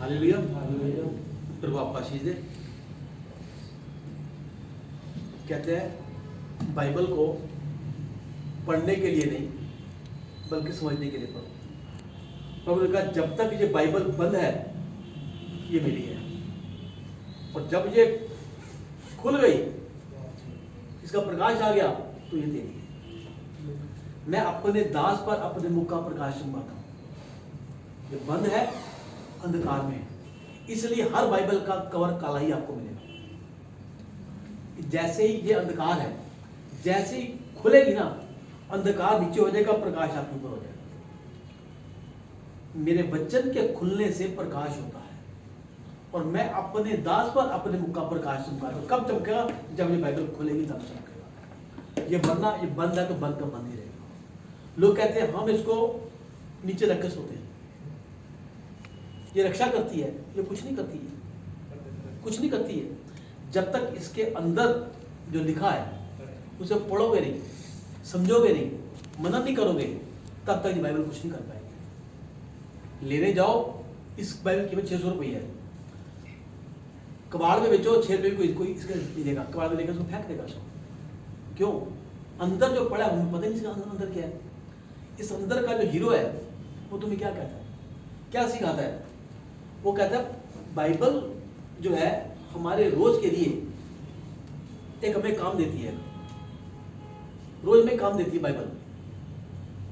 Hallelujah. प्रभु आपका आशीष दे। कहते हैं बाइबल को पढ़ने के लिए नहीं बल्कि समझने के लिए पढ़ो। प्रभु ने कहा जब तक ये बाइबल बंद है ये मेरी है, और जब ये खुल गई, इसका प्रकाश आ गया तो ये तेरी है। मैं अपने दास पर अपने मुख का प्रकाश सुनवाता हूं। ये बंद है, अंधकार में है, इसलिए हर बाइबल का कवर काला ही आपको मिलेगा। जैसे ही ये अंधकार है, जैसे ही खुलेगी ना, अंधकार नीचे हो जाएगा, प्रकाश आपके ऊपर हो जाएगा। मेरे वचन के खुलने से प्रकाश होता है, और मैं अपने दास पर अपने मुख का प्रकाश चमकाता हूं। कब चमकेगा? जब ये बाइबल खुलेगी तब चमकेगा। ये वरना ये बंद है तो बंद का बंद ही रहेगा। लोग कहते हैं हम इसको नीचे रख के सोते हैं, ये रक्षा करती है, ये कुछ नहीं करती है, कुछ नहीं करती है। जब तक इसके अंदर जो लिखा है उसे पढ़ोगे नहीं, समझोगे नहीं, मनन नहीं करोगे, तब तक ये बाइबल कुछ नहीं कर पाएगी। लेने जाओ, इस बाइबल की कीमत 600 रुपये है, कबाड़ में बेचो 6 रुपये कोई इसका नहीं देगा, कबाड़ में लेकर उसको फेंक देगा उसको। क्यों? अंदर जो पड़ा है हमें पता नहीं इसका अंदर क्या है। इस अंदर का जो हीरो है वो तुम्हें क्या कहता है, क्या सिखाता है? वो कहता है बाइबल जो है हमारे रोज के लिए एक हमें काम देती है, रोज में काम देती है बाइबल।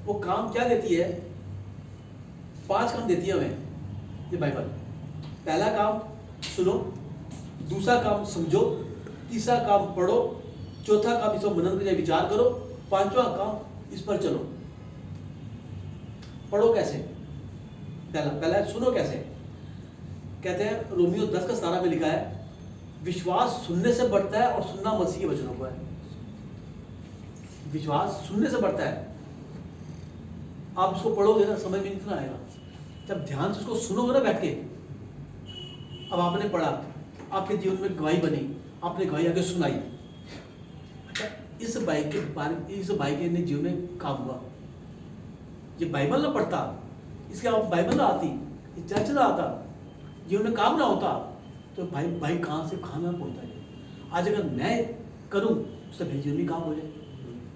वो काम क्या देती है? 5 काम देती है हमें ये बाइबल। पहला काम सुनो, दूसरा काम समझो, तीसरा काम पढ़ो, चौथा काम इस पर मनन करके विचार करो, 5वां काम इस पर चलो। पढ़ो कैसे? पहला सुनो कैसे? कहते हैं रोमियो 10:17 में लिखा है, विश्वास सुनने से बढ़ता है और सुनना मसीह के वचनों को है। विश्वास सुनने से बढ़ता है। आप इसको पढ़ोगे ना, समझ में इतना आएगा जब ध्यान से उसको सुनोगे ना बैठ के। अब आपने पढ़ा, आपके जीवन में गवाही बनी, आपने गवाही आगे सुनाई। अच्छा, इस भाई के जीवन में काम हुआ। ये बाइबल ना पढ़ता, इसके आप बाइबल ना आती, ये चर्च ना आता, जीवन में काम ना होता, तो भाई कहाँ से खाना पहुंचता है। आज अगर मैं करूं तो मेरे जीवन में काम हो जाए।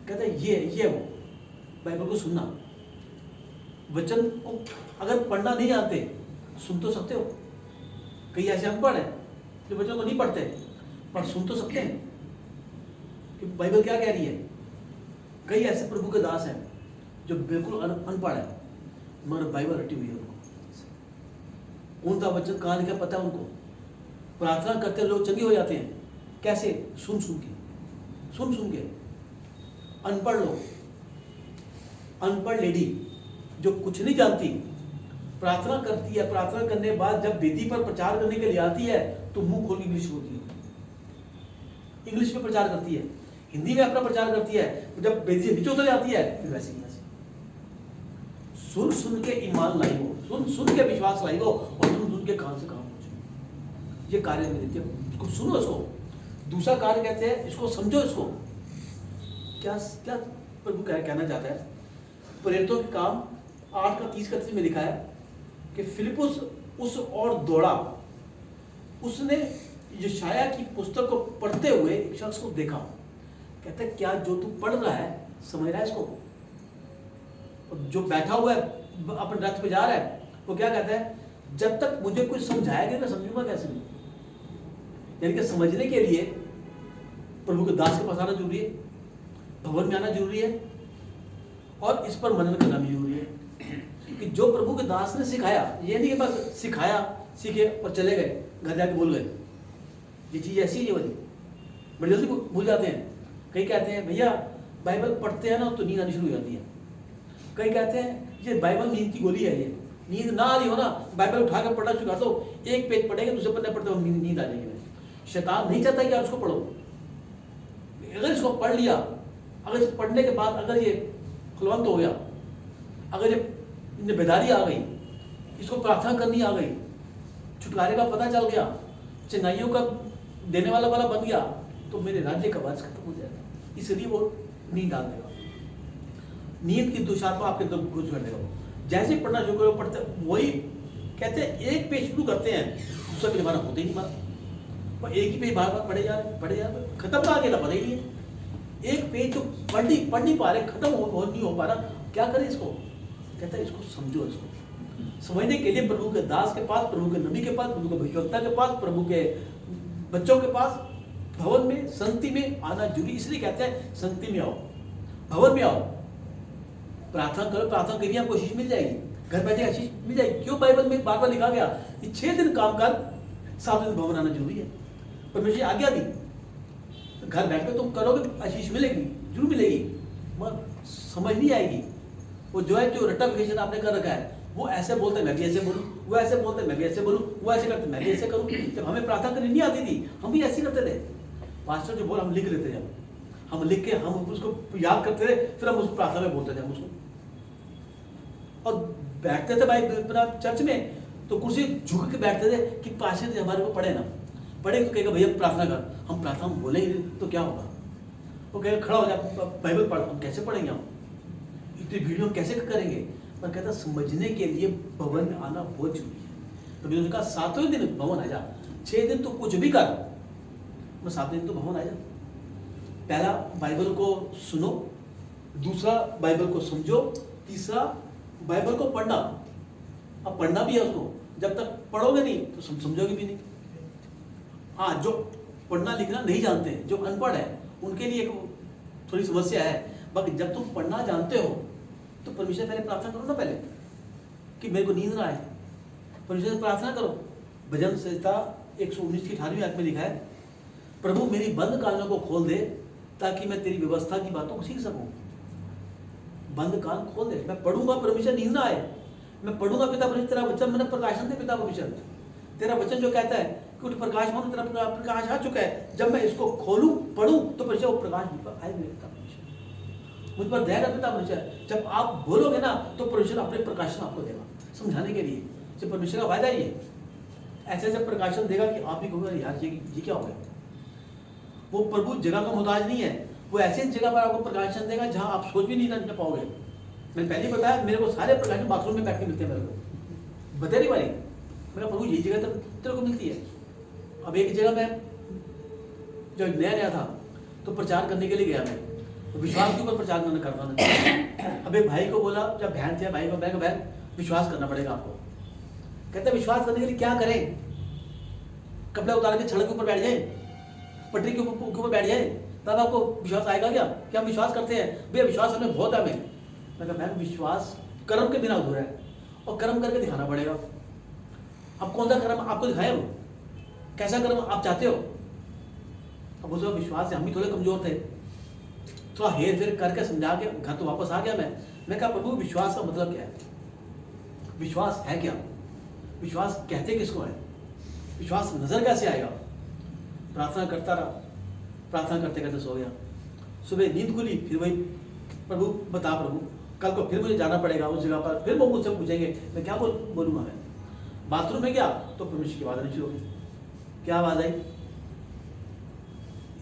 कहता है ये वो बाइबल को सुनना, वचन को अगर पढ़ना नहीं आते सुन तो सकते हो। कई ऐसे अनपढ़ है जो वचन को नहीं पढ़ते पर सुन तो सकते हैं कि बाइबल क्या कह रही है। कई ऐसे प्रभु के दास हैं जो बिल्कुल अनपढ़ है मगर बाइबल रटी हुई है उनको, उनका वचन कहाँ लिखा पता है उनको। प्रार्थना करते लोग चंगे हो जाते हैं। कैसे? सुन सुन के। अनपढ़ लोग, अनपढ़ लेडी जो कुछ नहीं जानती, प्रार्थना करती है, प्रार्थना करने के बाद जब वेदी पर प्रचार करने के लिए आती है तो मुंह खोल इंग्लिश बोलती है, इंग्लिश में प्रचार करती है, हिंदी में अपना प्रचार करती है। जब वेदी से नीचे उतर जाती है फिर वैसे ही सुन के ईमान लाई हो, सुन के विश्वास लाई हो, और सुन के कान से काम हो। ये कार्य में देते हो, इसको सुनो इसको। दूसरा कार्य कहते हैं इसको समझो। इसको क्या क्या प्रभु कहना चाहता है? प्रेरितों के काम 8:30 में लिखा है कि फिलिपुस उस और दौड़ा, उसने यशाया की पुस्तक को पढ़ते हुए एक शख्स को देखा। कहता है क्या जो तू पढ़ रहा है समझ रहा है इसको? और जो बैठा हुआ है अपने रथ पे जा रहा है वो क्या कहता है? जब तक मुझे कुछ समझाएगा मैं समझूंगा कैसे नहीं। यानी कि समझने के लिए प्रभु के दास के पास आना जरूरी है, भवन में आना जरूरी है, और इस पर मनन करना भी जरूरी है कि जो प्रभु के दास ने सिखाया, ये नहीं कि बस सिखाया, सीखे और चले गए, घर जाके भूल गए। ये चीज़ ऐसी है वाली, बड़ी जल्दी भूल जाते हैं। कई कहते हैं भैया बाइबल पढ़ते हैं ना तो नींद आनी शुरू हो जाती है। कई कहते हैं ये बाइबल नींद की गोली है, ये नींद ना आ रही हो ना बाइबल उठा कर पढ़ना शुरू कर दो, एक पेज पढ़ेंगे दूसरे पन्ने पढ़ते हो नींद आ जाएगी। शैतान नहीं चाहता कि आप इसको पढ़ो। अगर इसको पढ़ लिया, अगर इस पढ़ने के बाद अगर ये खुलवंत हो गया, अगर ये बेदारी आ गई, इसको प्रार्थना करनी आ गई, छुटकारे का पता चल गया, चंगाइयों का देने वाला बन गया, तो मेरे राज्य का वास खत्म हो जाएगा। इसलिए वो नींद आ देगा, नींद की दुष्टात्मा आपके अंदर घुस कर देगा। जैसे ही पढ़ना शुरू करो, पढ़ते वही कहते हैं एक पेज शुरू करते हैं, दूसरा पेज हमारा होते ही नहीं बात, और एक ही पेज बार बार पढ़े जा रहे, खत्म का आगे पता ही नहीं है। एक पेज जो पढ़ नहीं पा रहे, खत्म नहीं हो पा रहा, क्या करें इसको? कहता है इसको समझो, इसको समझने के लिए प्रभु के दास के पास, प्रभु के नबी के पास, प्रभु के भविष्यवक्ता के पास, प्रभु के बच्चों के पास, भवन में, संगति में आना जरूरी। इसलिए कहते हैं संगति में आओ, भवन में आओ, प्रार्थना करो, प्रार्थना करिए, आपको आशीष मिल जाएगी, घर बैठे आशीष मिल जाएगी। क्यों बाइबल में बार बार लिखा गया कि 6 दिन काम कर, 7 दिन भवन आना जरूरी है। परमेश्वर आज्ञा दी, तो घर बैठ कर तुम करोगे, आशीष मिलेगी, जरूर मिलेगी, मगर समझ नहीं आएगी। वो जो है, जो रट्टाफिकेशन आपने कर रखा है, वो ऐसे बोलते मैं भी ऐसे बोलूँ, वो ऐसे बोलते मैं भी ऐसे बोलूँ, वो ऐसे करते मैं भी ऐसे करूँ। जब हमें प्रार्थना करनी नहीं आती थी, हम भी ऐसे करते थे। पास्टर जो बोल हम लिख लेते थे, हम लिख के हम उसको याद करते थे, फिर हम उसको प्रार्थना में बोलते थे हम उसको। और बैठते थे भाई अपना चर्च में, तो कुर्सी झुक के बैठते थे कि पास्टर जी हमारे को पढ़े ना, पढ़े तो कहेगा भैया प्रार्थना कर, हम प्रार्थना बोलेंगे तो क्या होगा? वो कहेगा खड़ा हो जाए, बाइबल पढ़, हम कैसे पढ़ेंगे, हम इतनी भीड़ में कैसे करेंगे? पर कहता समझने के लिए भवन में आना बहुत जरूरी है। तो मैंने कहा 7वें दिन भवन आ जा, 6 दिन तो कुछ भी कर, मैं 7 दिन तो भवन आ जा। पहला बाइबल को सुनो, दूसरा बाइबल को समझो, तीसरा बाइबल को पढ़ना। अब पढ़ना भी है उसको, जब तक पढ़ोगे नहीं तो समझोगे भी नहीं। हाँ, जो पढ़ना लिखना नहीं जानते, जो अनपढ़ है, उनके लिए एक थोड़ी समस्या है। बाकी जब तुम पढ़ना जानते हो तो परमेश्वर पहले प्रार्थना करो ना, पहले कि मेरे को नींद ना आए, परमेश्वर से प्रार्थना करो। भजन संहिता 119 की 18वीं आयत में लिखा है, प्रभु मेरी बंद कानों को खोल दे ताकि मैं तेरी व्यवस्था की बातों को सीख सकूं। बंद कान खोल दे, मैं पढ़ूंगा, परमेश्वर नींद ना आए, मैं पढ़ूंगा पिता परमेश्वर, तेरा वचन मैंने प्रकाशन दे पिता परमेश्वर, तेरा वचन जो कहता है कि उठ प्रकाश हो, तेरा प्रकाश आ चुका है, जब मैं इसको खोलूं पढ़ूं तो परमेश्वर वो प्रकाश मुझ पर आए, मेरे पिता परमेश्वर मुझ पर दया कर पिता परमेश्वर। जब आप बोलोगे ना तो परमेश्वर अपने प्रकाशन आपको देगा समझाने के लिए। जब परमेश्वर का फायदा ही है, ऐसे ऐसे प्रकाशन देगा कि आप ही कहोगे यार ये क्या हो गया। वो प्रभु जगह का मोहताज नहीं है, वो ऐसे जगह पर आपको प्रकाशन देगा जहां आप सोच भी नहीं कर पाओगे। मैंने पहले बताया, मेरे को सारे प्रकाशन बाथरूम में बैठ के मिलते हैं, मेरे को बता रही भाई, मेरा प्रभु यही जगह तेरे को मिलती है। अब एक जगह मैं जब नया था तो प्रचार करने के लिए गया, मैं तो विश्वास के ऊपर प्रचार करना था। अब एक भाई को बोला, जब बहन थे, भाई को मैं बहन विश्वास करना पड़ेगा आपको। कहते विश्वास करने के लिए क्या करें? कपड़े उतार के सड़क के ऊपर बैठ जाए, पटरी के ऊपर बैठ जाए, तब आपको विश्वास आएगा क्या? क्या हम विश्वास करते हैं? भैया विश्वास हमें बहुत है। मैं कहा मैम विश्वास कर्म के बिना अधूरा है, और कर्म करके दिखाना पड़ेगा। अब कौन सा कर्म आपको दिखाया, वो कैसा कर्म आप चाहते हो? अब उसका विश्वास से हम भी थोड़े कमजोर थे, थोड़ा हेर फेर करके समझा के घर तो वापस आ गया मैं कहा प्रभु विश्वास का मतलब क्या है? विश्वास है क्या? विश्वास कहते किसको है? विश्वास नजर कैसे आएगा? प्रार्थना करता रहा, प्रार्थना करते करते सो गया। सुबह नींद खुली, फिर वही प्रभु बता, प्रभु कल को फिर मुझे जाना पड़ेगा उस जगह पर, फिर वो मुझसे पूछेंगे, मैं क्या बोलूँगा? मैं बाथरूम में गया तो परमेश्वर की आवाज़ आनी शुरू हो गई। क्या आवाज़ आई?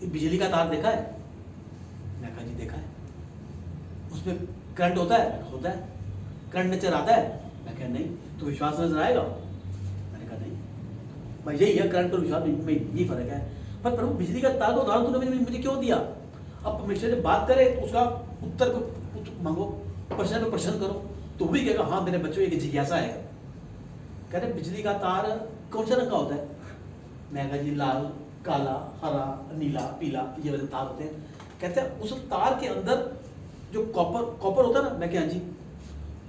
बिजली का तार देखा है? मैं कहा जी देखा है। उसमें करंट होता है? होता है। करंट नजर आता है? मैं कहा नहीं। तो विश्वास नजर आएगा? मैंने कहा नहीं। भाई यही है करंट और विश्वास में यही फर्क है। पर प्रभु बिजली का तार का उदाहरण तूने मुझे क्यों दिया? अब परमेश्वर से बात करे, उसका उत्तर को मांगो, प्रश्न पे प्रश्न करो, तो भी कहेगा हाँ मेरे बच्चों एक जिज्ञासा है। कह रहे बिजली का तार कौन सा रंग का होता है? मैं कहा जी लाल, काला, हरा, नीला, पीला, ये वाले तार होते हैं। कहते हैं उस तार के अंदर जो कॉपर होता है ना, मैं क्या हाँ जी,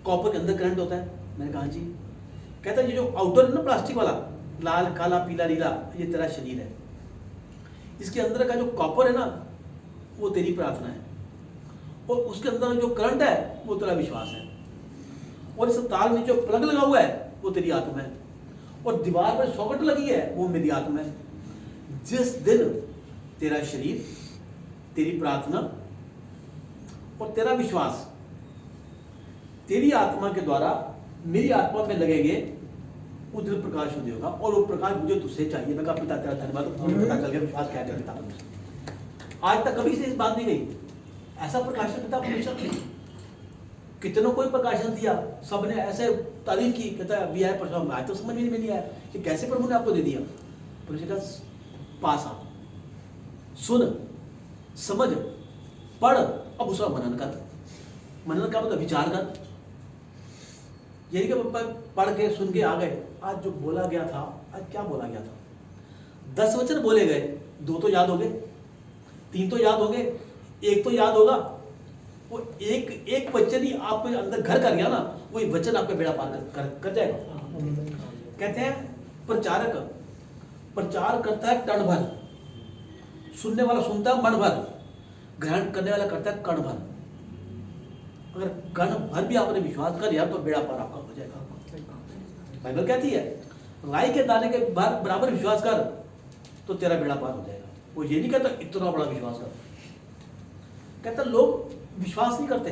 कॉपर के अंदर करंट होता है? मैंने कहा जी। कहता है ये जो आउटर है ना प्लास्टिक वाला, लाल, काला, पीला, नीला, ये तेरा शरीर है। इसके अंदर का जो कॉपर है ना, वो तेरी प्रार्थना है, और उसके अंदर जो करंट है वो तेरा विश्वास है, और इस तार में जो प्लग लगा हुआ है वो तेरी आत्मा है, और दीवार पर सॉकेट लगी है वो मेरी आत्मा है। जिस दिन तेरा शरीर, तेरी प्रार्थना और तेरा विश्वास तेरी आत्मा के द्वारा मेरी आत्मा में लगेंगे, उस दिन प्रकाश उदय होगा, और वो प्रकाश मुझे तुझसे चाहिए। मैं कहा पिता तेरा धन्यवाद, तो मुझे पता चल गया विश्वास क्या है। पिता आज तक कभी से इस बात नहीं गई, ऐसा प्रकाश पिता परमेश्वर नहीं। कितनों कोई प्रकाशन दिया, सबने ऐसे तारीफ की, कहता है अभी आया परसों, आज तो समझ में नहीं आया कि कैसे प्रभु ने आपको दे दिया। प्रभु ने कहा पास आ, सुन, समझ, पढ़, अब उसका मनन कर। मनन का मतलब विचार कर। यही कि पढ़ के सुन के आ गए, आज जो बोला गया था, आज क्या बोला गया था? 10 वचन बोले गए, 2 तो याद हो गए, 3 तो याद हो गए, 1 तो याद होगा। वो एक वचन ही आपके अंदर घर कर गया ना, वही वचन आपका बेड़ा पार कर जाएगा। कहते हैं प्रचार करता है तन भर, सुनने वाला सुनता है मन भर, ग्रहण करने वाला करता है कण भर। अगर कण भर भी आपने विश्वास कर लिया तो बेड़ा पार आपका हो जाएगा। बाइबल कहती है राई के दाने के बराबर विश्वास कर तो तेरा बेड़ा पार हो जाएगा। वो ये नहीं कहता इतना बड़ा विश्वास कर, कहता लोग विश्वास नहीं करते।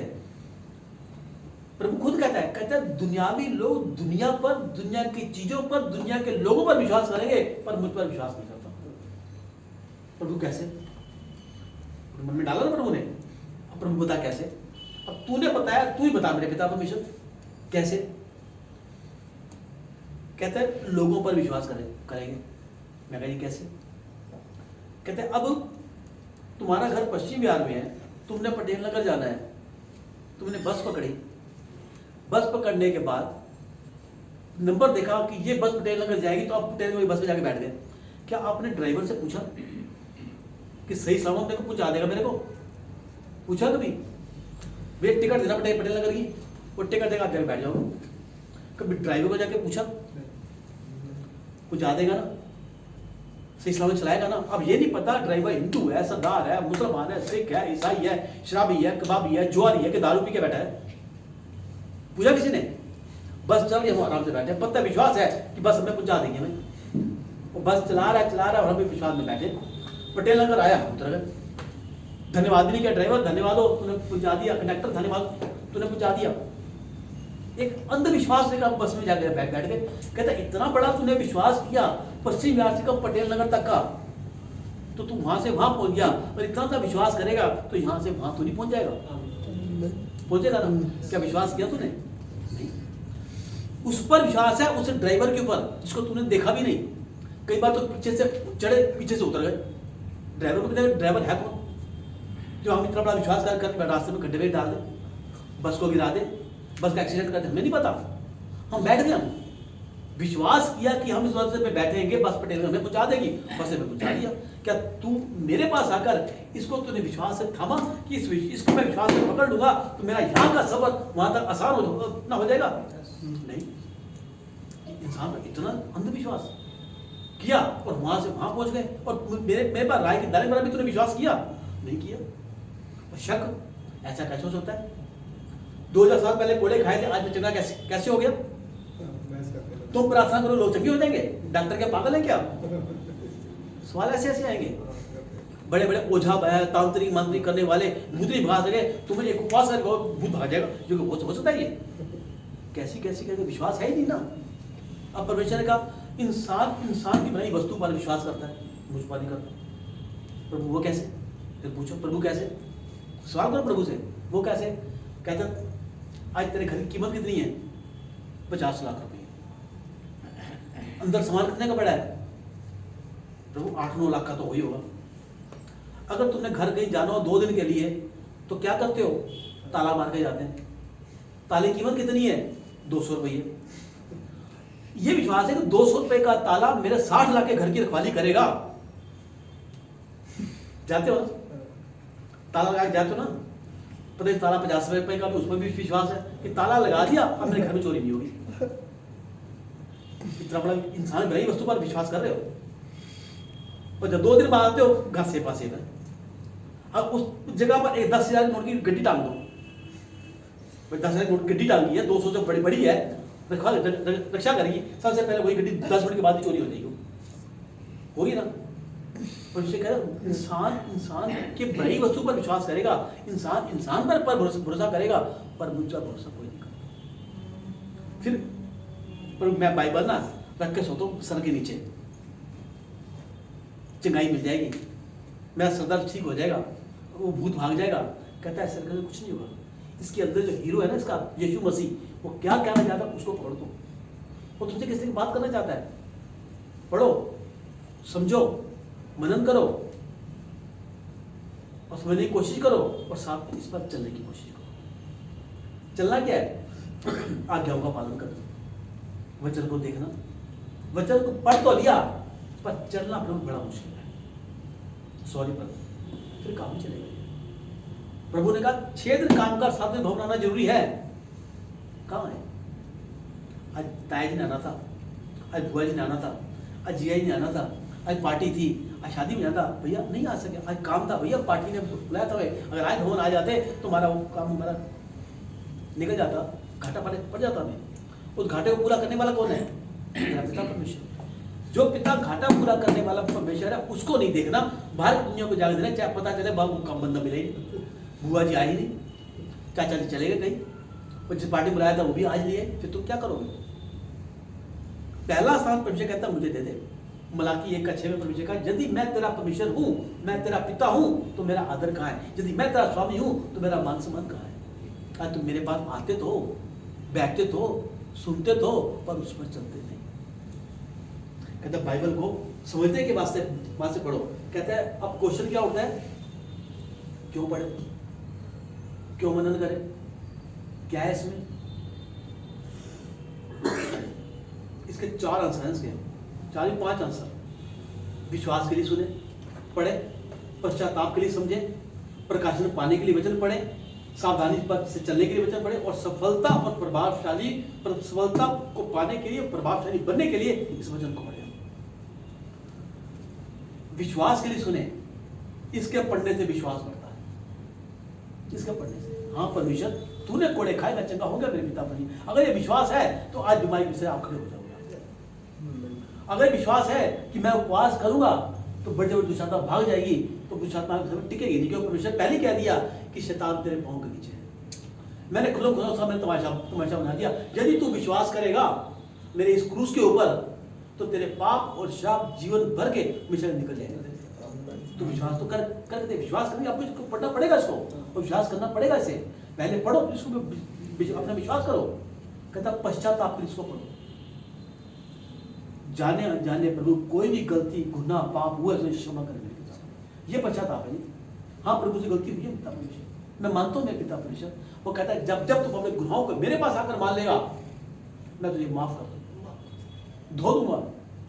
प्रभु खुद कहता है दुनियावी लोग दुनिया पर, दुनिया की चीजों पर, दुनिया के लोगों पर विश्वास करेंगे पर मुझ पर विश्वास नहीं करता। प्रभु कैसे? मन में डाला ना प्रभु ने। अब प्रभु बता कैसे? अब तूने बताया, तू ही बता मेरे पिता परमेश्वर कैसे? कहते हैं लोगों पर विश्वास करेंगे। मैं कहा कैसे? कहते हैं अब तुम्हारा घर पश्चिम बिहार में है, तुमने पटेल नगर जाना है, तुमने बस पकड़ी, बस पकड़ने के बाद नंबर देखा कि ये बस पटेल नगर जाएगी, तो आप पटेल नगर बस में जाके बैठ गए। क्या आपने ड्राइवर से पूछा कि सही सलामत मेरे को पहुंचा देगा? मेरे को पूछा कभी? वे टिकट देना पटेल नगर की, वो टिकट देगा, आप जाके बैठ जाओ। कभी ड्राइवर को जाके पूछा पहुंचा देगा ना, सही सलामत चलाएगा ना? अब ये नहीं पता ड्राइवर हिंदू है, सरदार है, मुसलमान है, सिख है, ईसाई है, शराबी है, कबाबी है, जुआरी है कि दारू पी के बैठा है। पूछा किसी ने? बस चल रही है, हम आराम से बैठे, पत्ता विश्वास है कि बस हमें पहुंचा देंगे। हमें वो बस चला रहा है और हमें विश्वास में बैठे। पटेल नगर आया, उतर गए, धन्यवाद भी नहीं किया, ड्राइवर धन्यवाद हो तूने पहुंचा दिया, कंडक्टर धन्यवाद तूने पहुंचा दिया। एक अंधविश्वास लेकर बस में जाकर बैठ गए। कहता इतना बड़ा तूने विश्वास किया पश्चिम बिहार से का पटेल नगर तक का, तो तू वहां से वहां पहुंच गया, और इतना सा विश्वास करेगा तो यहां से वहां तो नहीं पहुंच जाएगा? पहुंचेगा ना? क्या विश्वास किया तूने? नहीं। उस पर विश्वास है, उस ड्राइवर के ऊपर जिसको तूने देखा भी नहीं। कई बार तो पीछे से चढ़े, पीछे से उतर गए। ड्राइवर को भी देखा, ड्राइवर है कौन जो हम इतना बड़ा विश्वास कर रास्ते में गड्ढे में डाल दे, बस को गिरा दे, बस का एक्सीडेंट कर दे? हमें नहीं पता, हम बैठ गए। हम विश्वास किया कि हम इस बस पे बैठेंगे, बस पटेल हमें पहुंचा देगी, बस में पहुंचा दिया। क्या तू मेरे पास आकर इसको तूने विश्वास से थामा कि इसको मैं विश्वास से पकड़ लूंगा तो मेरा यहाँ का सफर वहां तक आसान हो जाएगा? नहीं। इंसान का इतना अंधविश्वास किया और वहां से वहां पहुंच गए। और मेरे पास राय के दाने पर भी तूने विश्वास किया? नहीं किया। शक ऐसा कैसे हो सकता है? 2000 साल पहले कोड़े खाए थे, आज में चंगा कैसे हो गया? तुम प्रार्थना करो लोग चंगे हो जाएंगे? डॉक्टर क्या पागल है क्या? सवाल ऐसे ऐसे आएंगे। बड़े बड़े ओझा तांत्रिक मंत्री करने वाले भूतनी भाग सके, तुम्हें एक उपवास करेगा भूत भाग जाएगा, जो हो सकता है? ये कैसी विश्वास है ही नहीं ना। अब परमेश्वर ने कहा इंसान की बनाई वस्तु पर विश्वास करता है, मुझ पर नहीं करता। प्रभु वो कैसे? फिर पूछो प्रभु कैसे? सवाल करो प्रभु से, वो कैसे? कहता आज तेरे घर की कीमत कितनी है? 50 लाख रुपए। अंदर सामान कितने का पड़ा है? प्रभु 8-9 लाख का तो वही होगा। अगर तुमने घर कहीं जाना हो 2 दिन के लिए तो क्या करते हो? ताला मार के जाते हैं। ताले की कीमत कितनी है? 200 रुपये। ये विश्वास है कि 200 रुपए का ताला मेरे 60 लाख के घर की रखवाली करेगा। जाते हो ना, ताला लगा जाते हो ना, पता है ताला 50 रुपए का भी, उसमें भी विश्वास है कि ताला लगा दिया अब मेरे घर में चोरी नहीं होगी। इतना बड़ा इंसान बड़ी वस्तु पर विश्वास कर रहे हो, और जब 2 दिन बाद आते हो घर से पास है, अब उस जगह पर एक 10,000 नोट की गड्डी टांग दो। 10,000 नोट गड्डी टांगी है, 200 से बड़ी है, रक्षा करेगी, सबसे पहले वही गड्डी 10 मिनट के बाद ही चोरी हो जाएगी, होगी ना? और इससे कह इंसान के बड़ी वस्तु पर विश्वास करेगा, इंसान पर भरोसा करेगा, पर मुझ पर भरोसा कोई नहीं करता। फिर पर मैं बाइबल ना रख के सोता हूँ सर के नीचे, चंगाई मिल जाएगी, मेरा सर दर्द ठीक हो जाएगा, वो भूत भाग जाएगा। कहता है सर का कुछ नहीं होगा, इसके अंदर जो हीरो है ना इसका, यीशु मसीह, वो क्या कहना चाहता है उसको पढ़ दो। वो तुमसे किसी की बात करना चाहता है, पढ़ो, समझो, मनन करो और समझने की कोशिश करो और साथ में इस पर चलने की कोशिश करो। चलना क्या है? आज्ञाओं का पालन करना, वचन को देखना, वचन को पढ़ तो लिया पर चलना अपना बड़ा मुश्किल है। सॉरी पर फिर काम चलेगा। प्रभु ने कहा 6 दिन काम कर, 7 दिन भवन आना जरूरी है। कहाँ है? आज ताया जी ने आना था, आज बुआ जी ने आना था, आज जिया जी ने आना था, आज पार्टी थी, आज शादी में जाना था, भैया नहीं आ सके, आज काम था, भैया पार्टी ने बुलाया था। अगर आज भवन आ जाते तो हमारा वो काम हमारा निकल जाता, घाटा पड़ जाता हमें। उस घाटे को पूरा करने वाला कौन है? मेरा पिता परमेश्वर। जो पिता घाटा पूरा करने वाला परमेश्वर है, उसको नहीं देखना, बाहर की दुनिया को जाकर देना, चाहे पता चले बाबू काम बंदा मिले, बुआ जी आई नहीं, चाचा जी चले गए कहीं, और जिस पार्टी बुलाया था वो भी आज नहीं है, फिर तुम क्या करोगे? पहला स्थान परमेश्वर कहता मुझे दे दे। मलाकी 1:6 में परमेश्वर कहा, यदि मैं तेरा परमेश्वर हूं, मैं तेरा पिता हूं, तो मेरा आदर कहाँ है? यदि मैं तेरा स्वामी हूं तो मेरा मान सम्मान कहाँ है? आज तुम मेरे पास आते तो, बैठते तो, सुनते तो, पर उस पर चलते नहीं। कहते बाइबल को समझने के वास्ते पढ़ो। कहते हैं अब क्वेश्चन क्या उठता है? क्यों पढ़े, क्यों मनन करें, क्या है इसमें? इसके 4 आंसर हैं, इसके 4 या 5 आंसर। विश्वास के लिए सुने, पढ़े, पश्चाताप के लिए समझे, प्रकाशन पाने के लिए वचन पढ़े, सावधानी से चलने के लिए वचन पढ़े, और सफलता को पाने के लिए, प्रभावशाली बनने के लिए इस वचन को पढ़े। विश्वास के लिए सुने, इसके पढ़ने से विश्वास बढ़ता है। इसके पढ़ने से, हाँ परमेश्वर तूने कोड़े खाए, मैं चंगा हो गया मेरे पिता पर। अगर ये विश्वास है तो आज बीमारी से आप खड़े हो जाओगे। अगर विश्वास है कि मैं उपवास करूंगा तो बड़े बड़े दुष्टात्मा भाग जाएगी, तो दुष्टात्मा टिकेगी नहीं, क्योंकि परमेश्वर पहले कह दिया कि शैतान तेरे पांव के नीचे है। मैंने खुला मैंने तमाशा बना दिया। यदि तू विश्वास करेगा मेरे इस क्रूस के ऊपर, तो तेरे पाप और श्राप जीवन भर के मिश्र निकल जाएंगे। तो विश्वास तो कर दे। विश्वास करने आपको इसको पढ़ना पड़ेगा, इसको और विश्वास करना पड़ेगा। इसे पहले पढ़ो, इसको अपना विश्वास करो। कहता पश्चाताप इसको पढ़ो। जाने अनजाने प्रभु कोई भी गलती, गुनाह, पाप हुआ तो क्षमा करने के साथ ये पश्चाताप है। हाँ प्रभु से गलती हुई है पिता परमेश्वर, मैं मानता हूँ मैं पिता परमेश्वर। वो कहता है जब जब तुम अपने गुनाहों को मेरे पास आकर मान लेगा, मैं तुझे माफ कर दूंगा, धो दूंगा,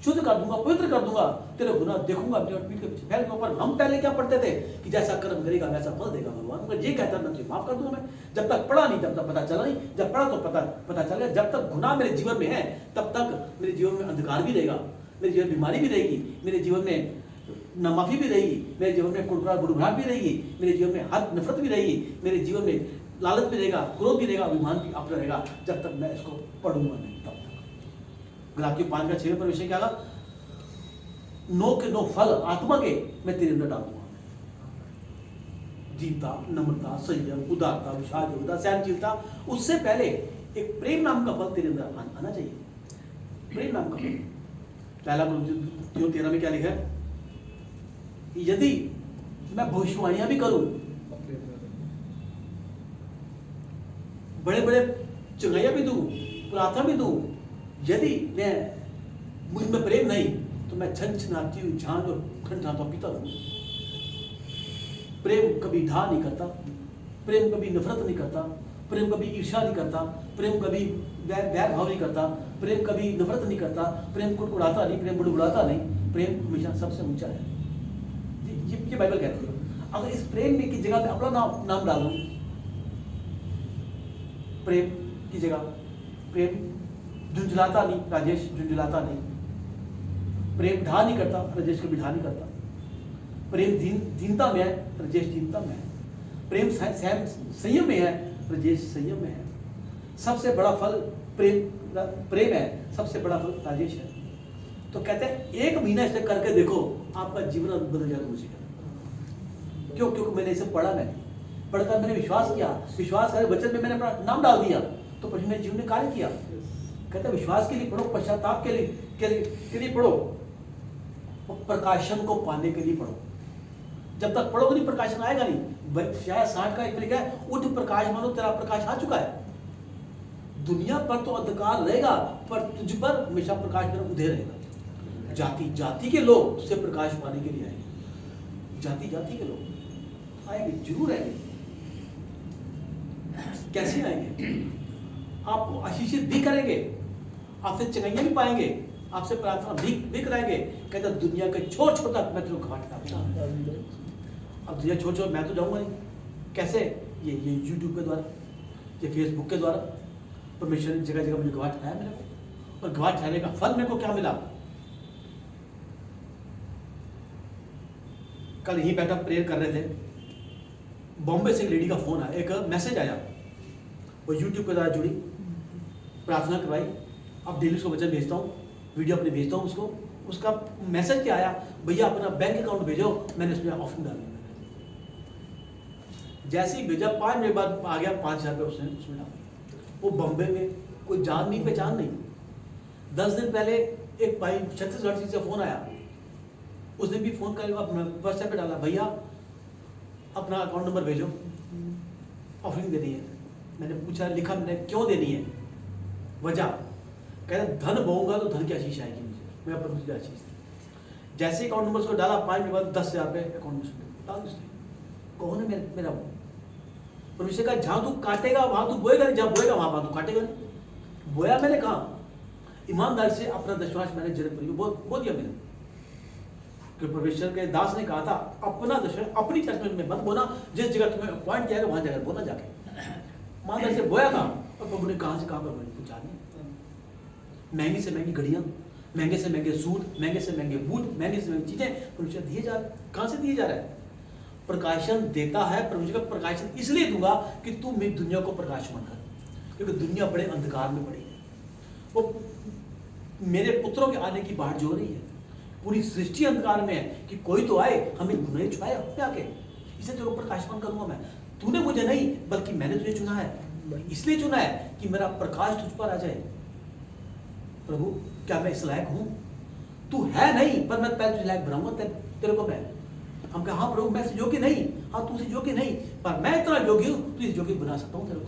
शुद्ध कर दूंगा, पवित्र कर दूंगा, तेरे गुनाह देखूंगा अपने पीठ के पीछे फैल के ऊपर। हम पहले क्या पढ़ते थे कि जैसा कर्म करेगा वैसा फल देगा भगवान। अगर ये कहता मैं तुझे माफ कर दूंगा। मैं जब तक पढ़ा नहीं तब तक पता चला नहीं, जब पढ़ा तो पता चल गया। जब तक गुनाह मेरे जीवन में है तब तक मेरे जीवन में अंधकार भी रहेगा, मेरे जीवन में बीमारी भी रहेगी, मेरे जीवन में नामाफी भी रहेगी, मेरे जीवन में गुड़गुड़ाहट भी रहेगी, मेरे जीवन में हर नफरत भी रहेगी, मेरे जीवन में लालच भी रहेगा, क्रोध भी रहेगा, अभिमान भी आप रहेगा, जब तक मैं इसको पढ़ूंगा नहीं तब तक। गलातियों 5:6 पर विषय क्या था? नो के नो फल आत्मा के मैं तेरे अंदर डालूंगा। दीनता, नम्रता, संयम, उदारता, विशाल योग्यता, सहनशीलता, उससे पहले एक प्रेम नाम का फल तेरे अंदर आना चाहिए। प्रेम नाम का फल। पहला Corinthians 13 में क्या लिखा है? यदि मैं भविष्यवाणियां भी करूं, बड़े बड़े चंगाइयां भी दूं, प्रार्थना भी दूं, यदि मैं मुझ में प्रेम नहीं तो मैं छनछनाती हुई झांझ और खनखनाता पीता रहूं। प्रेम कभी ढा नहीं करता, प्रेम कभी नफरत नहीं करता, प्रेम कभी ईर्ष्या नहीं करता, प्रेम कभी वैर भाव नहीं करता, प्रेम कभी नफरत नहीं करता, प्रेम कुड़कुड़ाता नहीं, प्रेम बुड़बुड़ाता नहीं, प्रेम हमेशा सबसे ऊंचा है। ये बाइबल कहती है। अगर इस प्रेम की जगह मैं अपना नाम डाल दूं, प्रेम की जगह, प्रेम झुंझुलाता नहीं, राजेश झुंझुलाता नहीं, प्रेम ढा नहीं करता, राजेश कभी ढा नहीं करता, प्रेम दीनता में है, राजेश दीनता में है, प्रेम संयम में है, राजेश संयम में है। सबसे बड़ा फल प्रेम है, सबसे बड़ा फल राजेश है। तो कहते हैं 1 महीना इसे करके देखो, आपका जीवन बदल जाएगा मुझे। क्यों? क्योंकि मैंने इसे पढ़ा, मैंने पढ़कर मैंने विश्वास किया, विश्वास कर वचन में मैंने अपना नाम डाल दिया, तो फिर मेरे जीवन में कार्य किया। कहते हैं विश्वास के लिए पढ़ो, पश्चाताप के लिए पढ़ो, और प्रकाशन को पाने के लिए पढ़ो। जब तक पढ़ोगे नहीं प्रकाशन आएगा नहीं। शायद 60 का एक लिखा है, उठ प्रकाश मानो तेरा प्रकाश आ चुका है। दुनिया पर तो अंधकार रहेगा, पर तुझ पर हमेशा प्रकाश मेरा उदय रहेगा। जाति जाति के लोग तुझसे प्रकाश पाने के लिए आएंगे, जाति जाति के लोग आएंगे, जरूर आएंगे। कैसे आएंगे? आपको आशीषित भी करेंगे, आपसे चंगाइयां भी पाएंगे, आपसे प्रार्थना भी कराएंगे। कहता दुनिया के छोड़ छोड़ तक मैं तेरे को घाट का। अब दुनिया छोड़ छोड़ मैं तो जाऊंगा नहीं। कैसे? ये यूट्यूब के द्वारा, ये फेसबुक के द्वारा। परमेश्वर ने जगह जगह मुझे गवाह ठहराया मेरे को, और गवाह ठहरने का फल मेरे को क्या मिला? कल यहीं बैठा प्रेयर कर रहे थे, बॉम्बे से एक लेडी का फोन आया, एक मैसेज आया, वो यूट्यूब के द्वारा जुड़ी, प्रार्थना करवाई। अब डेली उसको वचन भेजता हूँ, वीडियो अपने भेजता हूँ उसको। उसका मैसेज क्या आया? भैया अपना बैंक अकाउंट भेजो, मैंने उसमें ऑफरिंग डाली। जैसे ही भेजा 5 मिनट बाद आ गया 5,000 रुपये उसमें डाला। वो बॉम्बे में कोई जान नहीं पहचान नहीं। 10 दिन पहले एक भाई छत्तीसगढ़ से फोन आया, उसने भी फोन करके अपना व्हाट्सएप पे डाला, भैया अपना अकाउंट नंबर भेजो, ऑफरिंग देनी है। मैंने पूछा, लिखा मैंने, क्यों देनी है? वजह कहता धन बोऊंगा तो धन की आशीष आएगी मुझे, मैं प्रभु की आशीष। जैसे अकाउंट नंबर उसको डाला, 5 मिनट बाद 10,000 रुपये अकाउंट में डाल उसने। कौन है मेरा? परमेश्वर का जहां तू काटेगा वहां तू बोएगा नहीं, जहां बोएगा वहां तू काटेगा नहीं। बोया मैंने कहा, ईमानदारी से अपना दशमांश मैंने जरूरत पड़ी बो दिया मैंने। कि परमेश्वर के दास ने कहा था, अपना दशमांश अपनी चर्च में मत बोना, जिस जगह तुम्हें अपॉइंट किया वहां जाकर बोलना जाके। ईमानदारी से बोया था, और प्रभु ने कहां से कहां पर पहुंचा दिया। महंगी से महंगी घड़ियां, महंगे से महंगे सूट, महंगे से महंगे बूट, महंगे से महंगी चीजें परमेश्वर दिए जा रहे। कहां से दिए जा रहा है? प्रकाशन देता है परमेश्वर का। प्रकाशन इसलिए दूंगा कि तू मेरी दुनिया को प्रकाशमान कर, क्योंकि दुनिया बड़े अंधकार में पड़ी है। वो मेरे पुत्रों के आने की बाट जो रही है, पूरी सृष्टि अंधकार में है कि कोई तो आए हमें गुनाह छुपाए अपने आके। इसे तेरे को प्रकाशमान करूंगा मैं। तूने मुझे नहीं बल्कि मैंने तुझे चुना है, इसलिए चुना है कि मेरा प्रकाश तुझ पर आ जाए। प्रभु क्या मैं इस लायक हूं? तू है नहीं, पर मैं पहले तुझे लायक बनाऊंगा तेरे को मैं। हम कहा हाँ प्रभु मैं इस योग्य नहीं, हाँ तू इस योग्य नहीं, पर मैं इतना योग्य हूं, तू इस योग्य बना सकता हूं तेरे को।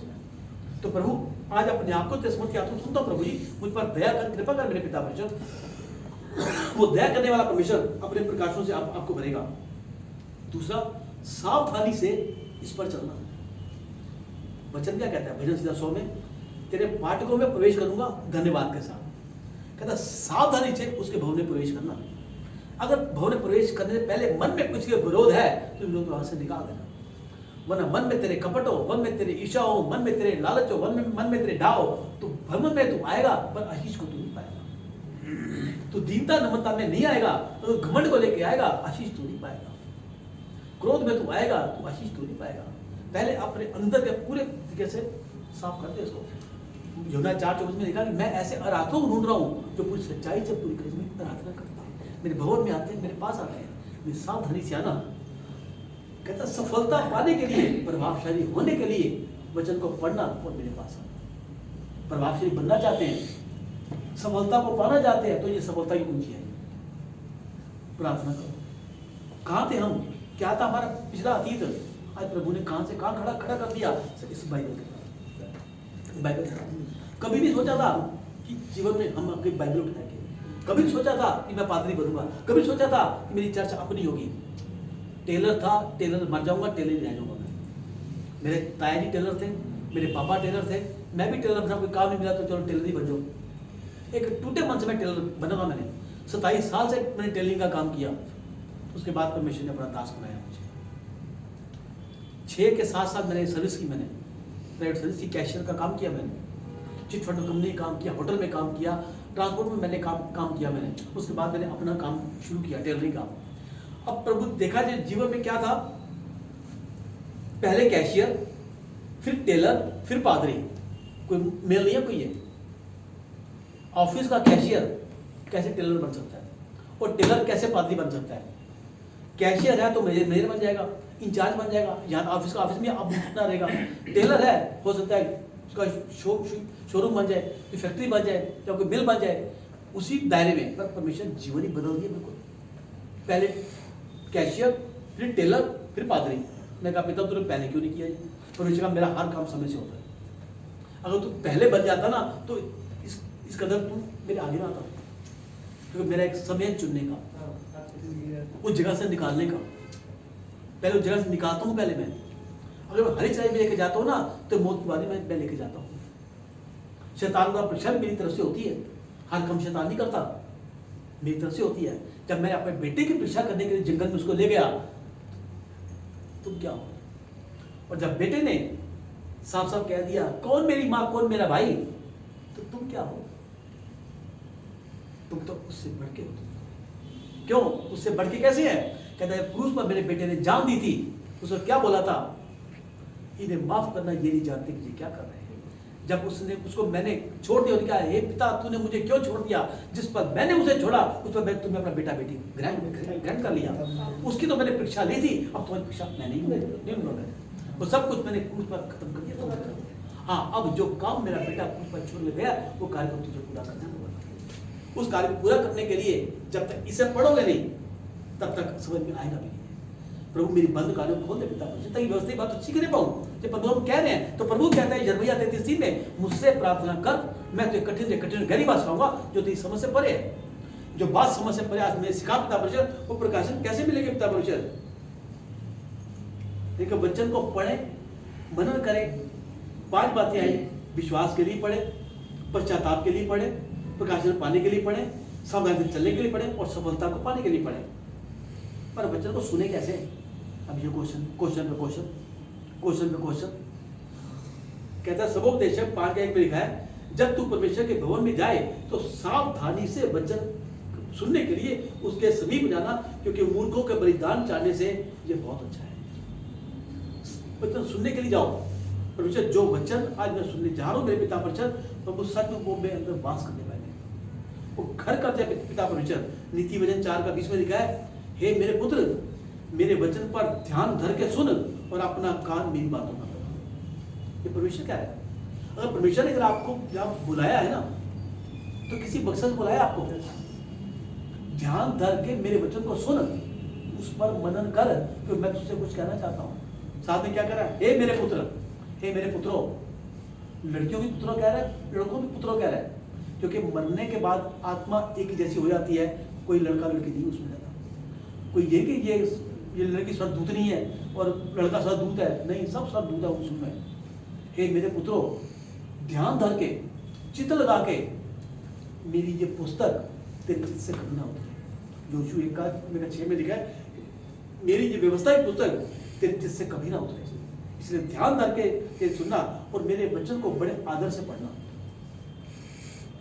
तो प्रभु आज अपने आप को तेरे समर्थ किया तो सुनता हूं। प्रभु जी मुझ पर दया कर, कृपा कर मेरे पिता परमेश्वर। वो दया करने वाला परमेश्वर अपने प्रकाशों से आपको भरेगा। दूसरा, सावधानी से इस पर चलना। वचन क्या कहता है भजन संहिता 100 में? तेरे फाटकों में प्रवेश करूंगा धन्यवाद के साथ। कहता सावधानी से उसके भवन में प्रवेश करना। अगर भवन में प्रवेश करने से पहले मन में कुछ विरोध है तो विरोध वहां से निकाल देना, वरना मन में तेरे कपट हो, मन में तेरे ईर्ष्या हो, मन में तेरे लालच हो, मन में तेरे ढाव हो, तो भवन में तू आएगा पर आशीष को तू नहीं पाएगा। तो दीनता नम्रता में नहीं आएगा, तो घमंड को लेके आएगा, आशीष तू नहीं पाएगा। क्रोध में तू आएगा तो आशीष तू नहीं पाएगा। पहले अपने अंदर के पूरे तरीके से साफ कर दे इसको। यूहन्ना 4:24 में लिखा कि मैं ऐसे अराधकों को ढूंढ रहा हूं जो पूरी सच्चाई से पूरी खरीद में प्रार्थना करते हैं, मेरे भवन में आते हैं, मेरे पास आते हैं। मेरी सावधानी से आना। कहता सफलता पाने के लिए, प्रभावशाली होने के लिए वचन को पढ़ना और मेरे पास आना। प्रभावशाली बनना चाहते हैं, सफलता को पाना चाहते हैं, तो ये सफलता की कुंजी है। प्रार्थना करो। कहां थे हम? क्या था हमारा पिछला अतीत? आज प्रभु ने कहां से कहां खड़ा कर दिया इस बाइबल के। कभी भी सोचा था कि जीवन में हम अपनी बाइबल उठाएंगे? कभी भी सोचा था कि मैं पादरी बनूंगा? कभी सोचा था कि मेरी चर्च अपनी होगी? टेलर था, टेलर मर जाऊंगा, टेलर ही रह जाऊंगा मैं। मेरे ताया जी टेलर थे, मेरे पापा टेलर थे, मैं भी टेलर बना। कोई काम नहीं मिला तो चलो टेलर ही बन जाओ। एक टूटे मन से मैं टेलर बनूंगा। मैंने 27 साल से मैंने टेलरिंग का काम किया। उसके बाद परमेश्वर ने अपना दास बनाया मुझे। 6 के 7 साल मैंने सर्विस की, मैंने प्राइवेट सर्विस की, कैशियर का काम किया मैंने, चिट फंड कंपनी काम किया, होटल में काम किया, ट्रांसपोर्ट में मैंने काम किया मैंने। उसके बाद मैंने अपना काम शुरू किया, टेलरिंग का। अब प्रभु देखा जाए जीवन में क्या था, पहले कैशियर, फिर टेलर, फिर पादरी। कोई मेल नहीं है कोई है। ऑफिस का कैशियर कैसे टेलर बन सकता है, और टेलर कैसे पादरी बन सकता है? कैशियर है तो मैनेजर बन जाएगा, इंचार्ज बन जाएगा, यहाँ ऑफिस में अब जितना रहेगा। टेलर है, हो सकता है उसका शोरूम बन जाए, कोई फैक्ट्री बन जाए, या कोई मिल बन जाए, उसी दायरे में। पर परमेश्वर जीवन ही बदल दिया बिल्कुल। पहले कैशियर, फिर टेलर, फिर पादरी। मैंने कहा पिता तूने पहले क्यों नहीं किया? परमेश्वर का मेरा हर काम समय से होता है। अगर तू पहले बन जाता ना तो इस कदर तू मेरे आगे ना आता, क्योंकि मेरा एक समय चुनने का, उस जगह से निकालने का, पहले उस जगह से निकालता हूँ। पहले मैं अगर मैं हरी चढ़ाई में लेके जाता हूँ ना तो मौत की बारी मैं लेके जाता हूँ। शैतान का परीक्षा मेरी तरफ से होती है, हर काम शैतान नहीं करता, मेरी तरफ से होती है। जब मैं अपने बेटे की परीक्षा करने के लिए जंगल में उसको ले गया, तुम क्या हो? और जब बेटे ने साफ साफ कह दिया कौन मेरी माँ कौन मेरा भाई, तो तुम क्या हो? तुम तो उससे बढ़ के हो। क्यों उससे बढ़ के कैसे है? कहता है क्रूस पर मेरे बेटे ने जान दी थी, उसने क्या बोला था? इन्हें माफ करना, ये नहीं जानते कि ये क्या कर रहे हैं। जब उसने उसको मैंने छोड़ दिया, कहा हे पिता तूने मुझे क्यों छोड़ दिया? जिस पर मैंने उसे छोड़ा उस पर तुमने अपना बेटा बेटी ग्रहण कर लिया। उसकी तो मैंने परीक्षा ली थी, अब तुम्हारी परीक्षा मैं नहीं लूंगा। वो सब कुछ मैंने क्रूस पर खत्म कर दिया। हाँ, अब जो काम मेरा बेटा क्रूस पर छोड़ गया वो कार्य को तुझे पूरा करना होगा। उस कार्य को पूरा करने के लिए जब तक इसे पढ़ोगे नहीं तब तक समझ में आएगा भी नहीं। प्रभु मेरी बंद कार्यों को खोल दे पिता, जितनी व्यवस्थित बात अच्छी कर पाऊं। जब प्रभु हम कह रहे हैं तो प्रभु कहता है यिर्मयाह 33:3 में, मुझसे प्रार्थना कर मैं तो कठिन से कठिन गहरी बात सुनाऊंगा जो तेरी समझ से परे है। जो बात समझ से परे आज मैं सिखा पिता परमेश्वर, वो प्रकाशन कैसे मिलेगी पिता परमेश्वर? एक वचन को पढ़े, मनन करें। 5 बातें आई, विश्वास के लिए पढ़े, पश्चाताप के लिए पढ़े, प्रकाशन पाने के लिए पढ़े, सावधानी से चलने के लिए पढ़े और सफलता को पाने के लिए पढ़े। पर वचन को सुने कैसे? अब ये क्वेश्चन पे क्वेश्चन कहता है सबोपदेशक 5:1 में लिखा है, जब तू परमेश्वर के भवन में जाए तो सावधानी से वचन सुनने के लिए उसके समीप जाना, क्योंकि मूर्खों के बलिदान चाहने से ये बहुत अच्छा है। वचन सुनने के लिए जाओ। परमेश्वर जो वचन आज मैं सुनने जा रहा हूँ मेरे पिता परमेश्वर, प्रभु सच में वो मेरे अंदर वास करने वाले हैं। वो घर करते हैं पिता परमेश्वर। नीति वचन 4:20 में लिखा है, हे मेरे पुत्र मेरे वचन पर ध्यान धर के सुन और अपना कान मेरी बातों का लगा। ये परमेश्वर क्या है? अगर परमेश्वर ने अगर आपको जब बुलाया है ना तो किसी मकसद बुलाया आपको, ध्यान धर के मेरे वचन को सुन, उस पर मनन कर, क्योंकि मैं तुझसे कुछ कहना चाहता हूँ। साथ में क्या कह रहा है? हे मेरे पुत्र, हे मेरे पुत्रों। लड़कियों भी पुत्रों कह रहा है, लड़कों भी पुत्रों कह रहा है, क्योंकि मरने के बाद आत्मा एक जैसी हो जाती है। कोई लड़का लड़की नहीं उसमें जाता। कोई ये कि ये लड़की स्वरदूत नहीं है और लड़का स्वरदूत है, नहीं, सब स्वरदूत है उसमें। हे मेरे पुत्रों, ध्यान धर के चित्त लगा के मेरी ये पुस्तक तेरे चित्त से कभी ना उतरे। योशू 1:6 में लिखा है, मेरी ये व्यवस्था की पुस्तक तेरे चित्त से कभी ना उतरे। इसलिए ध्यान धर के सुनना और मेरे वचन को बड़े आदर से पढ़ना।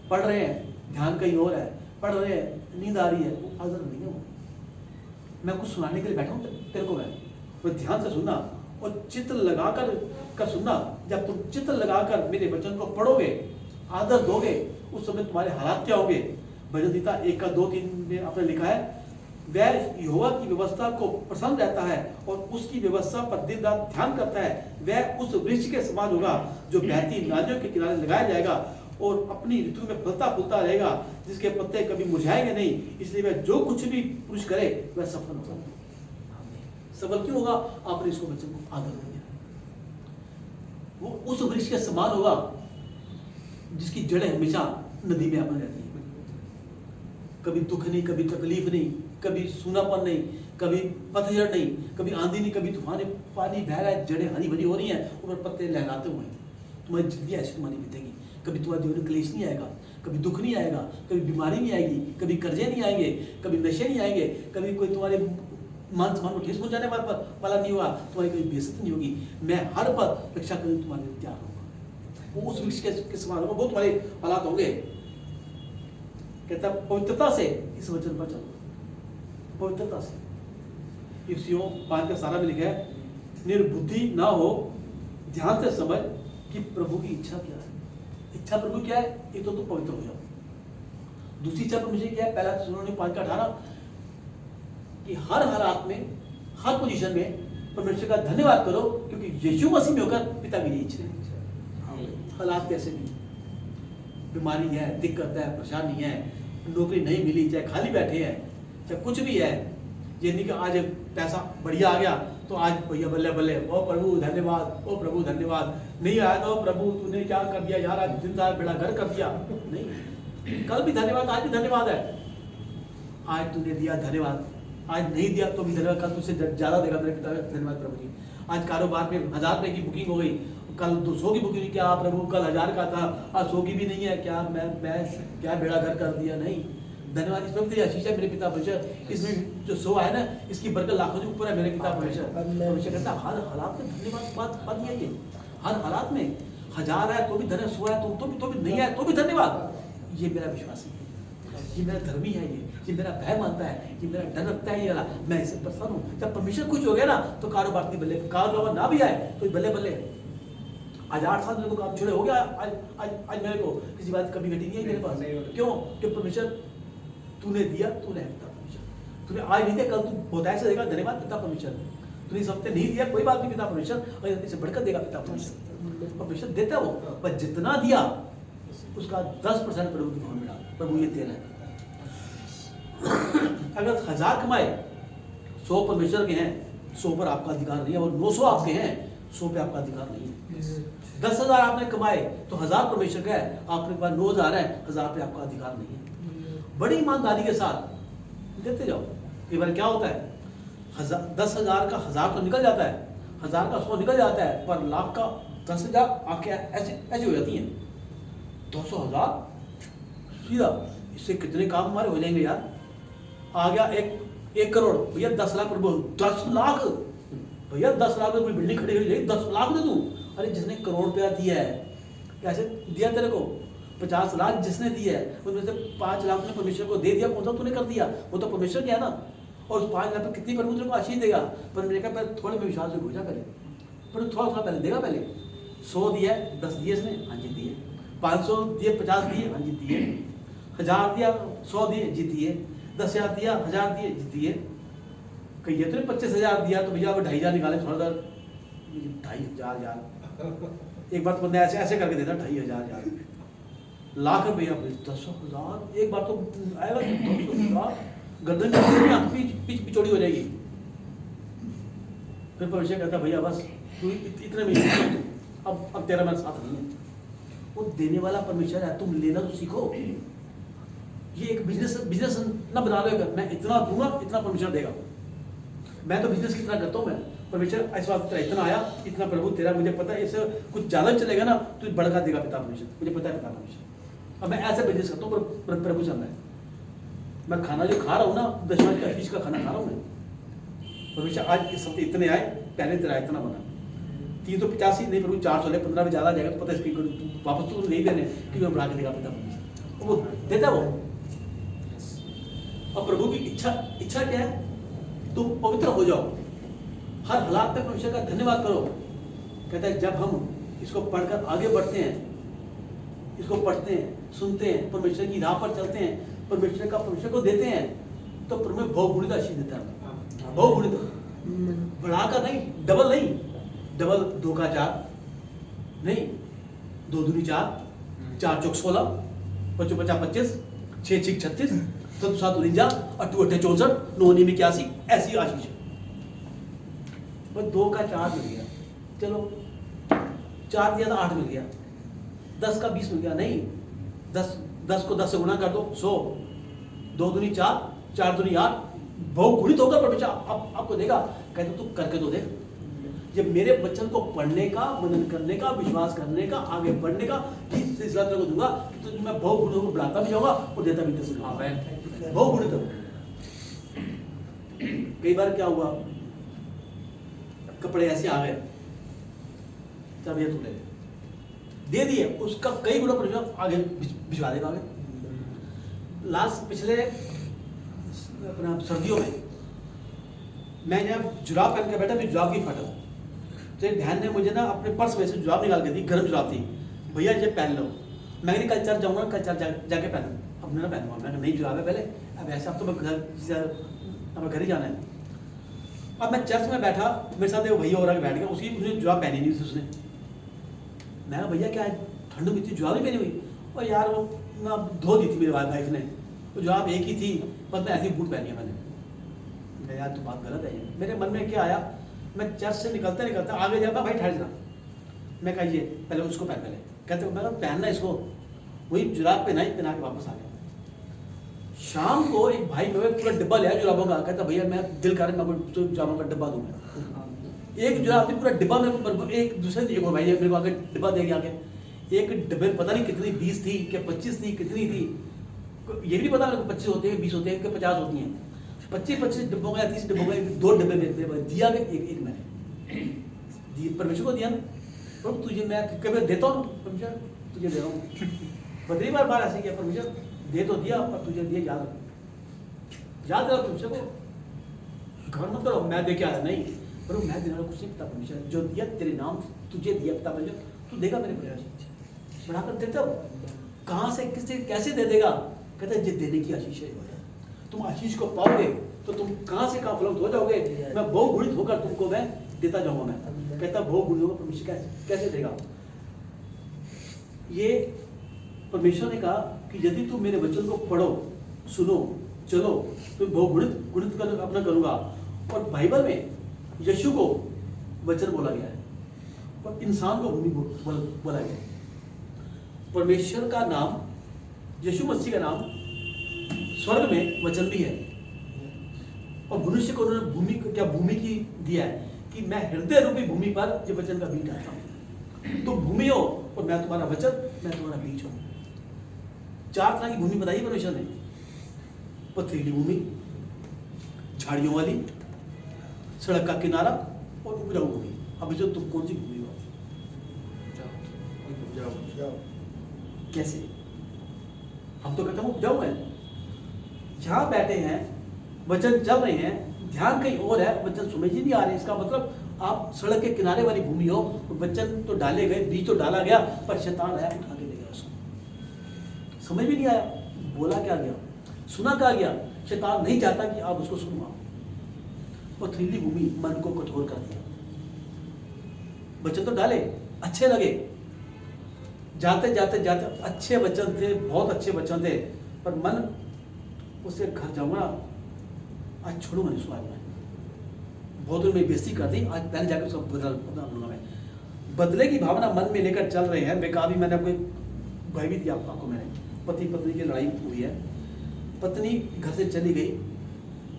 पढ़ रहे हैं, ध्यान कहीं और है, पढ़ रहे हैं, नींद आ रही है, वो आदर नहीं है। वो मैं कुछ सुनाने के लिए बैठा हूँ तेरे को, मैं ध्यान से सुनना और चित्त लगाकर सुनना। जब तुम चित्त लगाकर मेरे वचन को पढ़ोगे, आदर दोगे, उस समय तुम्हारे हालात क्या होंगे? भजन संहिता 1:2-3 में आपने लिखा है, वह यहोवा की व्यवस्था को पसंद रहता है और उसकी व्यवस्था पर दिन रात ध्यान करता है। वह उस वृक्ष के समान होगा जो बहती नदियों के किनारे लगाया जाएगा और अपनी ऋतु में फलता फूलता रहेगा, जिसके पत्ते कभी मुरझाएंगे नहीं। इसलिए वह जो कुछ भी पुरुष करे वह सफल होगा। सफल क्यों होगा? आपने इसको बच्चे को आदर दिया। वो उस वृक्ष के समान होगा जिसकी जड़ें हमेशा नदी में आपने रहती है। कभी दुख नहीं, कभी तकलीफ नहीं, कभी सूनापन नहीं, कभी पतझड़ नहीं, कभी आंधी नहीं, कभी तूफान, पानी बह रहा है, जड़ें हरी भरी हो रही हैं, ऊपर पत्ते लहराते हुए। तुम्हारी जिंदगी ऐसी तुम्हारी बीतेगी। कभी तुम्हारे जीवन में क्लेश नहीं आएगा, कभी दुख नहीं आएगा, कभी बीमारी नहीं आएगी, कभी कर्जे नहीं आएंगे, कभी नशे नहीं आएंगे, कभी कोई तुम्हारे मान सम्मान को ठेस पहुंचाने वाला नहीं हुआ, तुम्हारी कोई बेइज्जती नहीं होगी। मैं हर पल रक्षा करने तुम्हारे लिए तैयार होगा। वो उस वृक्ष के समान होगा, वो तुम्हारे हालात होंगे। कहता पवित्रता से इस वचन पर चलो, पवित्रता से। इफ्सियों 5:17 में लिखा है, निर्बुद्धि ना हो, ध्यान से समझ कि प्रभु की इच्छा क्या है। इच्छा प्रभु क्या है? एक तो तुम पवित्र हो जाओ। दूसरी इच्छा परमेश्वर क्या है? पहला थिस्सलुनीके 5:18 कि हर हालात में, हर पोजीशन में परमेश्वर का धन्यवाद करो, क्योंकि यीशु मसीह में होकर पिता की इच्छा है। हालात कैसे भी, बीमारी है, दिक्कत है, परेशानी है, नौकरी नहीं मिली, चाहे खाली बैठे हैं, चाहे कुछ भी है, ये नहीं कि आज पैसा बढ़िया आ गया तो आज भैया बल्ले बल्ले, ओ प्रभु धन्यवाद, ओ प्रभु धन्यवाद। नहीं आया तो प्रभु तूने क्या कर दिया यार, आज दिन रात बेड़ा घर कर दिया। नहीं, कल भी धन्यवाद, आज भी धन्यवाद है। आज तूने दिया धन्यवाद, आज नहीं दिया तो भी धन्यवाद, कल तुझसे ज्यादा देगा मेरे पिता, धन्यवाद प्रभु जी। आज कारोबार में 1000 रुपये की बुकिंग हो गई, कल 200 की बुकिंग, क्या प्रभु कल 1000 का था, आज 100 की भी नहीं है, क्या मैं क्या बेड़ा घर कर दिया। नहीं, धन्यवाद। इसमें तेरी आशीष है मेरे पिता परमेश्वर, इसमें जो 100 है ना इसकी बरकत लाखों से ऊपर है मेरे पिता परमेश्वर। परमेश्वर कहता है हर हालात में धन्यवाद बात नहीं है ये, हर हालात में 1000 है तो भी धन्यवाद, 100 है तो भी नहीं है तो भी धन्यवाद। ये मेरा विश्वास है, ये मेरा धर्मी है, ये मेरा भय मानता है, ये मेरा डर रखता है, ये वाला मैं इससे प्रसन्न हूँ। जब परमेश्वर खुश हो गया ना तो कारोबार की बल्ले, कारोबार ना भी आए तो बल्ले बल्ले। आज 8 साल मेरे को काम छोड़े हो गया, आज मेरे को किसी बात कभी घटी नहीं है मेरे पास। क्यों? कि परमेश्वर तूने दिया, तूने है पिता परमेश्वर, तूने आज नहीं दिया कल तू बहुतायत से देगा, धन्यवाद पिता परमेश्वर। तूने इस हफ्ते नहीं दिया कोई बात नहीं पिता परमेश्वर, और इससे बढ़कर देगा पिता परमेश्वर। परमेश्वर देता वो, पर जितना दिया उसका 10% प्रभु की भाव में डाल, प्रभु ये तेरा है। अगर 1000 कमाए, 100 परमेश्वर के हैं, 100 पर आपका अधिकार नहीं है, और 900 आपके हैं, 100 पे आपका अधिकार नहीं है। 10,000 आपने कमाए तो 1000 परमेश्वर का है, आपके पास 9,000 है, 1000 पे आपका अधिकार नहीं है। बड़ी ईमानदारी के साथ देते जाओ। कई बार क्या होता है 10,000 का 1000 तो निकल जाता है, 1000 का 100 निकल जाता है, पर लाख का 10,000 आंखें ऐसे हो जाती हैं। 200,000 सीधा, इससे कितने काम हमारे हो जाएंगे यार। आ गया 1 करोड़, भैया 10 लाख प्रभु, 10 लाख भैया 10 लाख में कोई बिल्डिंग खड़ी करी, 10 लाख दे दूं। अरे जिसने करोड़ रुपया दिया है, कैसे दिया तेरे को? 50 लाख जिसने दिया है उसमें से 5 लाख ने परमेश्वर को दे दिया, कौन सा तूने कर दिया? वो तो परमेश्वर क्या है ना। और उस 5 लाख पर कितनी प्रभु तेरे को आशीष देगा? पर मेरे का थोड़े में विश्वास हो जा पहले, पर थोड़ा पहले देगा। पहले 100 दिया, 10 दिए इसने, हाँ जी दिए। 500 दिए, 50 दिए, हाँ जी दिए। 1000 दिया, 100 दिए, जी दिए। 10,000 दिया, 1000 दिए, जी दिए। कही तो 25,000 दिया तो भैया 2,500 निकाले, थोड़ा सा 2,500 यार। एक बार तो बंदा ऐसे करके देता 2,500 यार, लाख रुपया 10,000 एक बार तो आएगा 200,000, गर्दन पीछ पिछोड़ी हो जाएगी। फिर परमेश्वर कहता भैया बस तू इतने में, अब तेरा मेरा साथ नहीं है। वो देने वाला परमेश्वर है, तुम लेना तो सीखो। ये एक बिजनेस ना बना लो, मैं इतना दूंगा इतना परमेश्वर देगा। मैं तो बिजनेस कितना करता हूँ, मैं परमेश्वर इस बात इतना आया, इतना प्रभु तेरा, मुझे पता है इससे कुछ ज्यादा चलेगा ना तो बढ़का देगा पिता परमेश्वर, मुझे पता है पिता परमेश्वर। अब मैं ऐसे बिजनेस करता हूँ, प्रभु चल रहा है। मैं खाना जो खा रहा हूँ ना, दशमांश का आशीष का खाना खा रहा हूँ मैं। परमेश्वर आज इस हफ्ते इतने आए, पहले तेरा इतना बना 385 नहीं प्रभु 400 ले, 15 में ज्यादा जाएगा तो पता है इसकी वापस तो नहीं देने कि मैं बढ़ा के देगा पिता परमेश्वर, वो देता वो। और प्रभु की इच्छा क्या है? तुम पवित्र हो जाओ, हर हालात में परमेश्वर का धन्यवाद करो। कहता है जब हम इसको पढ़कर आगे बढ़ते हैं, इसको पढ़ते हैं, सुनते हैं, परमेश्वर की राह पर चलते हैं, परमेश्वर को देते हैं, तो परमेश्वर बहुगुणित आशीष देता है। बहुगुणित, बढ़ाकर नहीं, डबल नहीं, डबल 2 का 4 नहीं, 2 दूनी 4, 4 चौक 16, 5 50 25, 6 6 36, 7 7 49, 8 8 64, 9 9 81, ऐसी आशीष है। बस 2 का 4 मिल गया, चलो 4 दिया था 8 मिल गया, 10 का 20 मिल गया। नहीं, 10 को 10 से गुणा कर दो 100, 2 दूनी 4, 4 दूनी 8, बहुगुणित होगा परमेश्वर आपको देगा। कहते तू करके तो देख। ये मेरे वचन को पढ़ने का, मनन करने का, विश्वास करने का, आगे बढ़ने का सिलसिला तेरे को दूंगा, तो मैं बहुगुणों को बढ़ाता भी जाऊंगा और देता भी जाऊंगा। बहुगुणित। कई बार क्या हुआ, कपड़े ऐसे आ गए, तब ये तू ले दे दिए, उसका कई गुना परमेश्वर आगे भिजवा देगा। आगे लास्ट पिछले अपना सर्दियों में मैं जब जुराब पहन के बैठा, मेरी जुराब की फटा, तो एक बहन ने मुझे ना अपने पर्स में से जुराब निकाल के दी, गर्म जुराब थी, भैया ये पहन लो। मैंने कल चर्च जाऊंगा, कल चर्च जाके पहनूँ, अब ना पहनूंगा। मैंने नहीं जुराब है पहले, अब ऐसा अब तो मैं घर ही जाना है। अब मैं चर्च में बैठा, मेरे साथ एक भैया और आगे बैठ गया, उसने जुराब पहनी नहीं थी उसने। मैं कहा भैया क्या है, ठंड में इतनी जुराब नहीं पहनी हुई? और यार वो ना धो दी थी मेरी वाइफ ने, वो जुराब एक ही थी, बस मैं ऐसी बूट पहनी है मैंने। मैं यार तू बात गलत है ये। मेरे मन में क्या आया, मैं चर्च से निकलते निकलते आगे जाता, भाई ठहर जा, मैं कहा ये पहले उसको पहन पहले, कहते मैं पहनना इसको, वही जुराब पहना के वापस आ गया। शाम को एक भाई मेरे पूरा डिब्बा ले आया जुराबों का, कहता भैया मैं दिल कर रहा है मैं तो जुराबों का डिब्बा दूंगा। एक जुराब पूरा डिब्बा मेरे को, एक दूसरे एक और भाई मेरे को आगे डिब्बा दे गया, आगे एक डिब्बे पता नहीं कितनी 20 थी क्या 25 थी कितनी थी, ये भी पता मेरे को 25 होते हैं 20 होते हैं कि 50 होती हैं, 25 डिब्बों का 30 डिब्बों का 2 डिब्बे मेरे दिया गया, एक मैंने परमेश्वर को दिया ना, तो तुझे मैं कभी देता हूँ परमेश्वर तुझे दे रहा हूँ, बदली बार ऐसे किया परमेश्वर दे तो दिया पर तुझे दिए याद रखो तुमसे को घर मत करो मैं दे के आया नहीं, पर मैं देने वाला कुछ नहीं पता परमेश्वर, जो दिया तेरे नाम तुझे दिया पता परमेश्वर तू देगा मेरे को बढ़ाकर देता हो, कहाँ से किससे कैसे दे देगा, कहते हैं ये देने की आशीष है, तुम आशीष को पाओगे तो तुम कहाँ से कहाँ फलवंत हो जाओगे, मैं बहुगुणित होकर तुमको मैं देता जाऊंगा, मैं कहता बहुगुणित होगा परमेश्वर कैसे देगा। ये परमेश्वर ने कहा कि यदि तुम मेरे वचन को पढ़ो सुनो चलो तो बहुगुणित कर अपना करूंगा, और बाइबल में यीशु को वचन बोला गया है और इंसान को भूमि बोला गया है। परमेश्वर का नाम यीशु मसीह का नाम स्वर्ग में वचन भी है, और मनुष्य को उन्होंने भूमि की दिया है कि मैं हृदय रूपी भूमि पर ये वचन का बीज डालता हूँ, तो भूमि हो और मैं तुम्हारा वचन मैं तुम्हारा बीज हूँ। 4 तरह की भूमि बताई परमेश्वर ने, पथरीली भूमि, झाड़ियों वाली, सड़क का किनारा और उपजाऊ भूमि। अब जो तुम कौन सी भूमि हो, कैसे हम तो कहते हैं उपजाऊ है, जहां बैठे हैं वचन चल रहे हैं, ध्यान कहीं और है, वचन समझ ही नहीं आ रहे, इसका मतलब आप सड़क के किनारे वाली भूमि हो, वचन तो डाले गए बीज तो डाला गया पर शैतान आया उठा के ले गया उसको, समझ भी नहीं आया बोला क्या गया सुना क्या गया, शैतान नहीं चाहता कि आप उसको सुनो, पथरीली भूमि मन को कठोर कर दिया, वचन तो डाले अच्छे लगे, जाते जाते जाते अच्छे वचन थे बहुत अच्छे वचन थे, पर मन उससे घर जाऊंगा आज छोड़ूंगा नहीं, सुना बहुत दिन में बेइज्जती कर दी, आज पहले जाकर उसको बदलूंगा मैं, बदले की भावना मन में लेकर चल रहे हैं। बेकार भी मैंने आपको भय भी दिया आपको, मैंने पति पत्नी की लड़ाई हुई है, पत्नी घर से चली गई,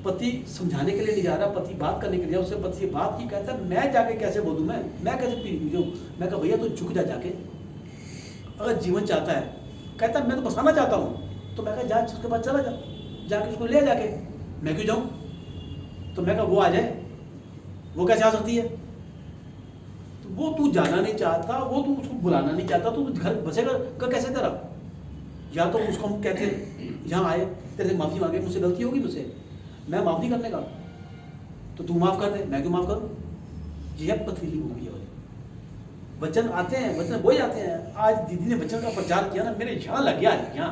पति समझाने के लिए नहीं जा रहा, पति बात करने के लिए, उससे पति से बात की, कहता है मैं जाके कैसे बोलूँ, मैं कैसे पीऊँ, मैं कहा भैया तो झुक जा जाके, अगर जीवन चाहता है, कहता मैं तो बसाना चाहता हूँ, तो मैं कहा जा उसके बाद चला जा जाके उसको ले जाके, मैं क्यों जाऊँ, तो मैं कहा वो आ जाए, वो कैसे आ सकती है, तो वो तू जाना नहीं चाहता, वो तू उसको बुलाना नहीं चाहता, तो घर बसेगा का कैसे तेरा, या तो उसको हम कहते यहाँ आए तेरे से माफ़ी मांगे, मुझसे गलती होगी मुझसे, मैं माफ़ नहीं करने का, तो तू माफ़ कर दे, मैं क्यों माफ़ करूँ, ये है पथरीली भूमि वाली। वचन आते हैं, वचन बोए जाते हैं, आज दीदी ने वचन का प्रचार किया ना, मेरे यहाँ लग गया, यहाँ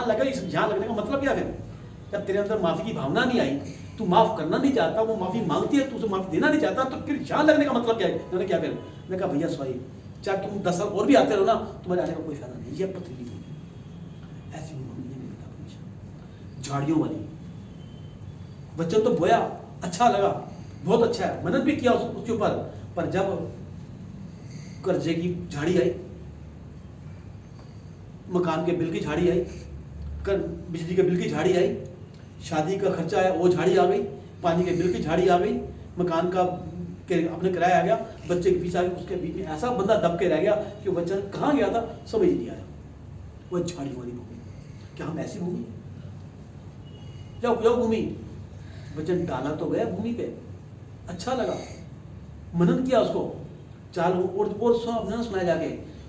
लगा, यहाँ लगने का मतलब क्या है, जब तेरे अंदर माफ़ी की भावना नहीं आई, तू माफ़ करना नहीं चाहता, वो माफ़ी मांगती है, तू उसे माफ़ी देना नहीं चाहता, तो फिर यहाँ लगने का मतलब क्या है, मैंने क्या फिर मैं कहा भैया सॉरी, चाहे तुम 10 साल और भी आते रहो ना, तुम्हारे आने का कोई फायदा नहीं, ये पथरीली भूमि, ऐसी भूमि नहीं मिलता हमेशा, झाड़ियों वाली, वचन तो बोया अच्छा लगा, बहुत अच्छा है, मेहनत भी किया उसके ऊपर, पर जब कर्जे की झाड़ी आई, मकान के बिल की झाड़ी आई, बिजली के बिल की झाड़ी आई, शादी का खर्चा है वो झाड़ी आ गई, पानी के बिल की झाड़ी आ गई, मकान का अपने किराया आ गया, बच्चे की फीस आ गई, उसके बीच में ऐसा बंदा दब के रह गया कि वचन कहाँ गया था समझ ही नहीं आया। वह झाड़ी वाली भूमि, क्या हम ऐसी भूमि या उपजाऊ भूमि, वचन डाला तो गया भूमि पे, अच्छा लगा, मनन किया उसको, चाल और सुनाया जाके,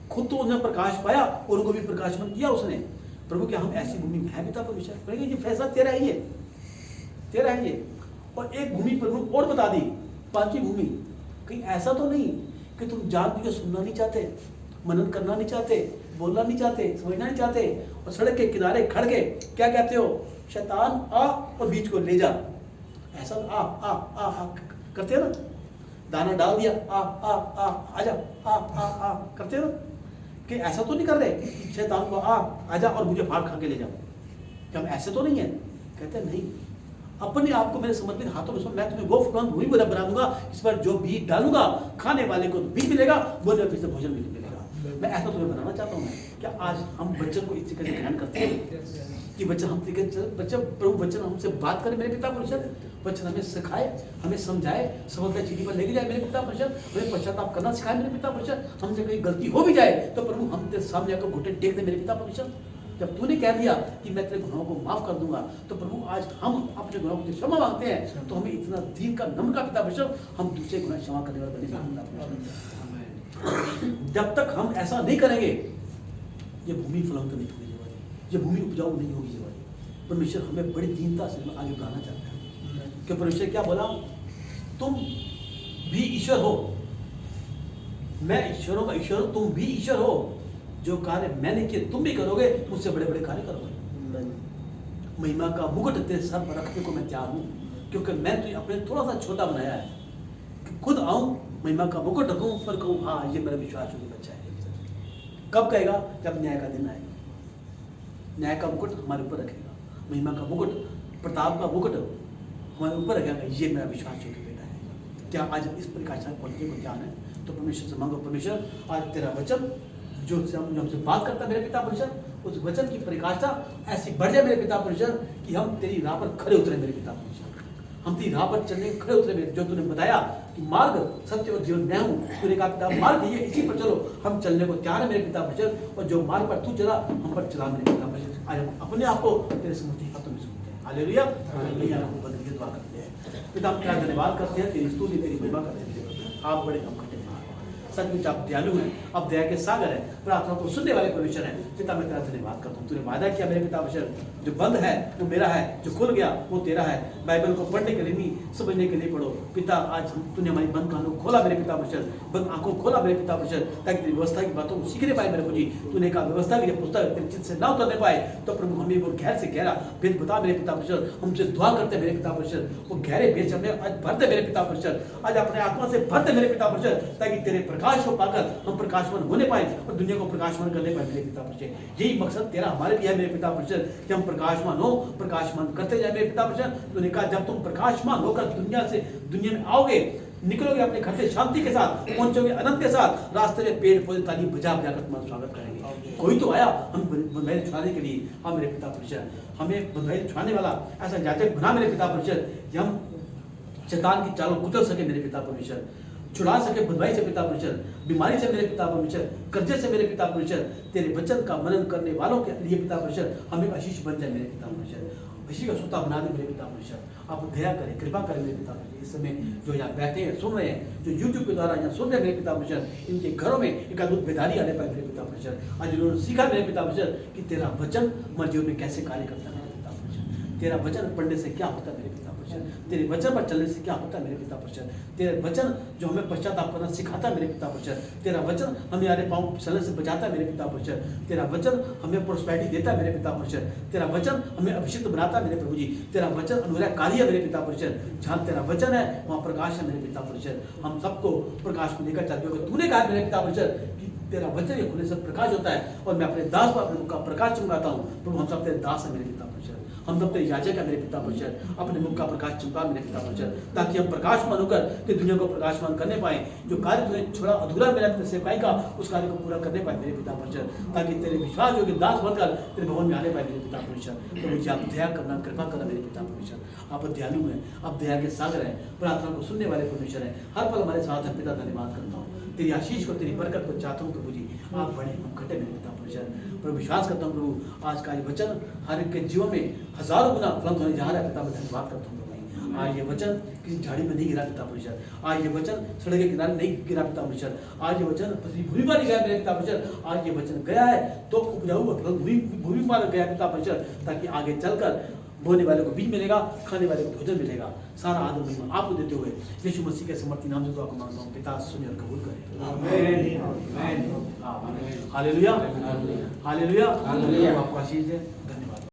खुद तो उसने प्रकाश पाया और उनको भी प्रकाशमान किया उसने। प्रभु क्या हम ऐसी भूमि में है पिता परमेश्वर, ये फैसला तेरा है, ये तेरा है ये। और एक भूमि प्रभु और बता दी, 5वीं भूमि, कहीं ऐसा तो नहीं कि तुम जान बुझ के सुनना नहीं चाहते, मनन करना नहीं चाहते, बोलना नहीं चाहते, समझना नहीं चाहते, और सड़क के किनारे खड़ के क्या कहते हो, शैतान आ और बीज को ले जा, ऐसा आ आ आ आ करते हो ना, दाना डाल दिया आ आ आ आजा आ आ आ करते हो ना, कि ऐसा तो नहीं कर रहे शैतान को आ आजा और मुझे फाड़ खा के ले जाओ, कि हम ऐसे तो नहीं है, कहते हैं नहीं, अपने आप को मेरे समर्पित हाथों में सौंप, मैं तुम्हें वो फलवान भूमि बना दूंगा इस पर जो बीज डालूंगा खाने वाले को बीज मिलेगा, बोलने वाले से भोजन मिलेगा। मैं ऐसा तुम्हें बनाना चाहता हूँ। क्या आज हम वचन को इस तरीके से ग्रहण करते हैं कि वचन हम बच्चा प्रभु वचन हमसे बात करे मेरे पिता परिषद, वचन हमें सिखाए, हमें समझाए, समझ चीज़ी पर लेके जाए मेरे पिता परिषद, हमें पश्चाताप करना सिखाए मेरे पिता परिषद। हमसे कोई गलती हो भी जाए तो प्रभु हम तेरे सामने आकर घुटने टेक दे मेरे पिता परिषद। जब तूने कह दिया कि मैं तेरे गुनाहों को माफ कर दूंगा, तो प्रभु आज हम अपने गुनाहों की क्षमा मांगते हैं, तो हमें इतना दीन का नम्र का पिता परिषद, हम दूसरे गुनाह क्षमा करने वाले बने। जब तक हम ऐसा नहीं करेंगे ये भूमि फलवंत नहीं होगी, ये भूमि उपजाऊ नहीं होगी। परमेश्वर हमें बड़ी दीनता से आगे बढ़ाना चाहता है कि परमेश्वर क्या बोला, तुम भी ईश्वर हो, मैं ईश्वरों का ईश्वर हूं, तुम भी ईश्वर हो, जो कार्य मैंने किए तुम भी करोगे, मुझसे बड़े बड़े कार्य करोगे। महिमा का मुकुट तेरे सर पर रखने को मैं तैयार हूं, क्योंकि मैं तुझे अपने थोड़ा सा छोटा बनाया है कि खुद आऊं, महिमा का मुकुट रखूं, पर कहूं हाँ ये मेरा विश्वास योग्य बच्चा है। कब कहेगा? जब न्याय का दिन आएगा। न्याय का मुकुट हमारे ऊपर रखेगा, महिमा का मुकुट, प्रताप का मुकुट हमारे ऊपर रखेगा, ये मेरा विश्वास योग्य बेटा है। क्या आज इस प्रकाश पढ़ने को ध्यान है? तो परमेश्वर से मांगो, परमेश्वर आज तेरा वचन जो हमसे बात करता है मेरे पिता परिषद, उस वचन की परिकाष्ठा ऐसी बढ़ जाए मेरे पिता परिषद कि हम तेरी राह पर खड़े उतरे मेरे पिता परिषद, हम तेरी राह पर चलने खड़े उतरे मेरे, जो तूने बताया कि मार्ग सत्य और जीवन मैं हूँ, तूने कहा पिता मार्ग ये इसी पर चलो, हम चलने को तैयार है मेरे पिता परिषद, और जो मार्ग पर तू चला हम पर चला मेरे पिता परिषद। आज हम अपने आप को तेरे समर्थी हाथों में सुनते हैं। हालेलुया, बदल के दुआ करते हैं। पिता हम तेरा धन्यवाद करते हैं, तेरी स्तुति तेरी महिमा करते हैं। आप बड़े हम सचमुच आप दयालु हैं, आप दया के सागर हैं, प्रार्थना को सुनने वाले परमेश्वर हैं। पिता मैं तेरा धन्यवाद करता हूँ, तूने वादा किया मेरे पिता परमेश्वर, जो बंद है वो मेरा है, जो खुल गया वो तेरा है। बाइबल को पढ़ने के लिए नहीं, समझने के लिए पढ़ो पिता। आज तूने हमारी बंद कानों खोला मेरे पिता परमेश्वर, बंद आंखों खोला मेरे पिता परमेश्वर, ताकि तेरी व्यवस्था की बातों को सीखने पाए मेरे प्रभु जी। तूने कहा व्यवस्था की पुस्तक तेरे चित्त से ना उतरने पाए, तो प्रभु हमें वो गहर से गहरा भेद बता मेरे पिता परमेश्वर। हमसे दुआ करते मेरे पिता परमेश्वर, वो गहरे भेद हमें आज भरते मेरे पिता परमेश्वर, आज अपने आत्मा से भरते मेरे पिता परमेश्वर, ताकि तेरे प्रकाश को पाकर हम प्रकाशवान होने पाए और दुनिया को प्रकाशवान करने पाए मेरे पिता परमेश्वर। यही मकसद तेरा हमारे लिए है मेरे पिता परमेश्वर, कि हम प्रकाशमान हो, प्रकाशमान करते जाए मेरे पिता परमेश्वर। तूने कहा जब तुम प्रकाशमान होकर दुनिया में आओगे, निकलोगे अपने घर से शांति के साथ, पहुंचोगे अनंत के साथ, रास्ते में पेड़ पौधे ताली बजा बजा कर तुम्हारा स्वागत करेंगे। कोई तो आया हम बंधाई छुड़ाने के लिए, हाँ मेरे पिता परमेश्वर, हमें बंधाई छुड़ाने वाला ऐसा जातक बना मेरे पिता परमेश्वर, कि हम शैतान की चालों कुचल सके मेरे पिता परमेश्वर, छुड़ा सके बदवाई से पिता परमेश्वर, बीमारी से मेरे पिता परमेश्वर, कर्जे से मेरे पिता परमेश्वर। तेरे वचन का मनन करने वालों के लिए पिता परमेश्वर हमें आशीष बन जाए मेरे पिता परमेश्वर, आशीष का सूता बना दे मेरे पिता परमेश्वर। आप दया करें, कृपा करें मेरे पिता परमेश्वर। इस समय जो यहाँ बैठे हैं, सुन रहे हैं, जो यूट्यूब के द्वारा यहाँ सुन रहे हैं मेरे पिता परमेश्वर, इनके घरों में एक अद्भुत बेदारी आने पाए मेरे पिता परमेश्वर। आज उन्होंने सीखा मेरे पिता परमेश्वर कि तेरा वचन हमारे जीवन में कैसे कार्य करता है मेरे पिता परमेश्वर। तेरा वचन पढ़ने से क्या होता है मेरे पिता परमेश्वर, तेरे वचन पर चलने से क्या होता है मेरे पिता परमेश्वर, तेरे वचन जो हमें पश्चाताप करना सिखाता है मेरे पिता परमेश्वर, तेरा वचन हमें आरे पाँव चलने से बचाता है मेरे पिता परमेश्वर, तेरा वचन हमें प्रोस्पेरिटी देता है मेरे पिता परमेश्वर, तेरा वचन हमें अभिषिक्त बनाता है मेरे प्रभु जी, तेरा वचन अनुग्रहकारी है मेरे पिता परमेश्वर। जहाँ तेरा वचन है वहाँ प्रकाश है मेरे पिता परमेश्वर। हम सबको प्रकाश में लेकर चलते हो, तूने कहा मेरे पिता परमेश्वर कि तेरा वचन के खुले से प्रकाश होता है, और मैं अपने दास पर अपने मुख का प्रकाश चमकाता हूँ। प्रभु हम सब तेरे दास है मेरे पिता परमेश्वर, हम सब तेरे याजक है मेरे पिता परमेश्वर। अपने मुख का प्रकाश चमका मेरे पिता परमेश्वर, ताकि हम प्रकाशमान होकर कि दुनिया को प्रकाशमान करने पाए। जो कार्य तूने छोड़ा अधूरा मेरा सेवकाई का, उस कार्य को पूरा करने पाए मेरे पिता परमेश्वर, ताकि तेरे विश्वास योग्य दास बनकर तेरे भवन में आने पाए मेरे पिता परमेश्वर। तो मुझे आप दया करना, कृपा करना मेरे पिता परमेश्वर। आप दयालु हैं, आप दया के सागर हैं, प्रार्थना को सुनने वाले परमेश्वर हैं, हर पल हमारे साथ हैं। पिता धन्यवाद करता हूँ, तेरी आशीष को, तेरी बरकत को चाहता हूँ प्रभु जी। आप बड़े हम घटे मेरे पिता परमेश्वर। पर विश्वास करता हूँ प्रभु आज का ये वचन हर एक के जीवन में हजारों गुना फलंत होने जा रहा है। पिता मैं धन्यवाद करता हूँ प्रभु। आज ये वचन किसी झाड़ी में नहीं गिरा पिता परमेश्वर, आज ये वचन सड़क के किनारे नहीं गिरा पिता परमेश्वर, आज ये वचन भूमि पर नहीं गया मेरे पिता परमेश्वर, आज ये वचन गया है तो उपजाऊ भूमि पर गया पिता परमेश्वर, ताकि आगे चलकर बोने वाले को बीज मिलेगा, खाने वाले को भोजन मिलेगा। सारा आदर महिमा आपको देते हुए यीशु मसीह के समर्थी नाम से दुआ को मांगता हूँ, पिता सुने और कबूल करें। आमीन। Hallelujah, hallelujah, hallelujah. आपको आशीष दे।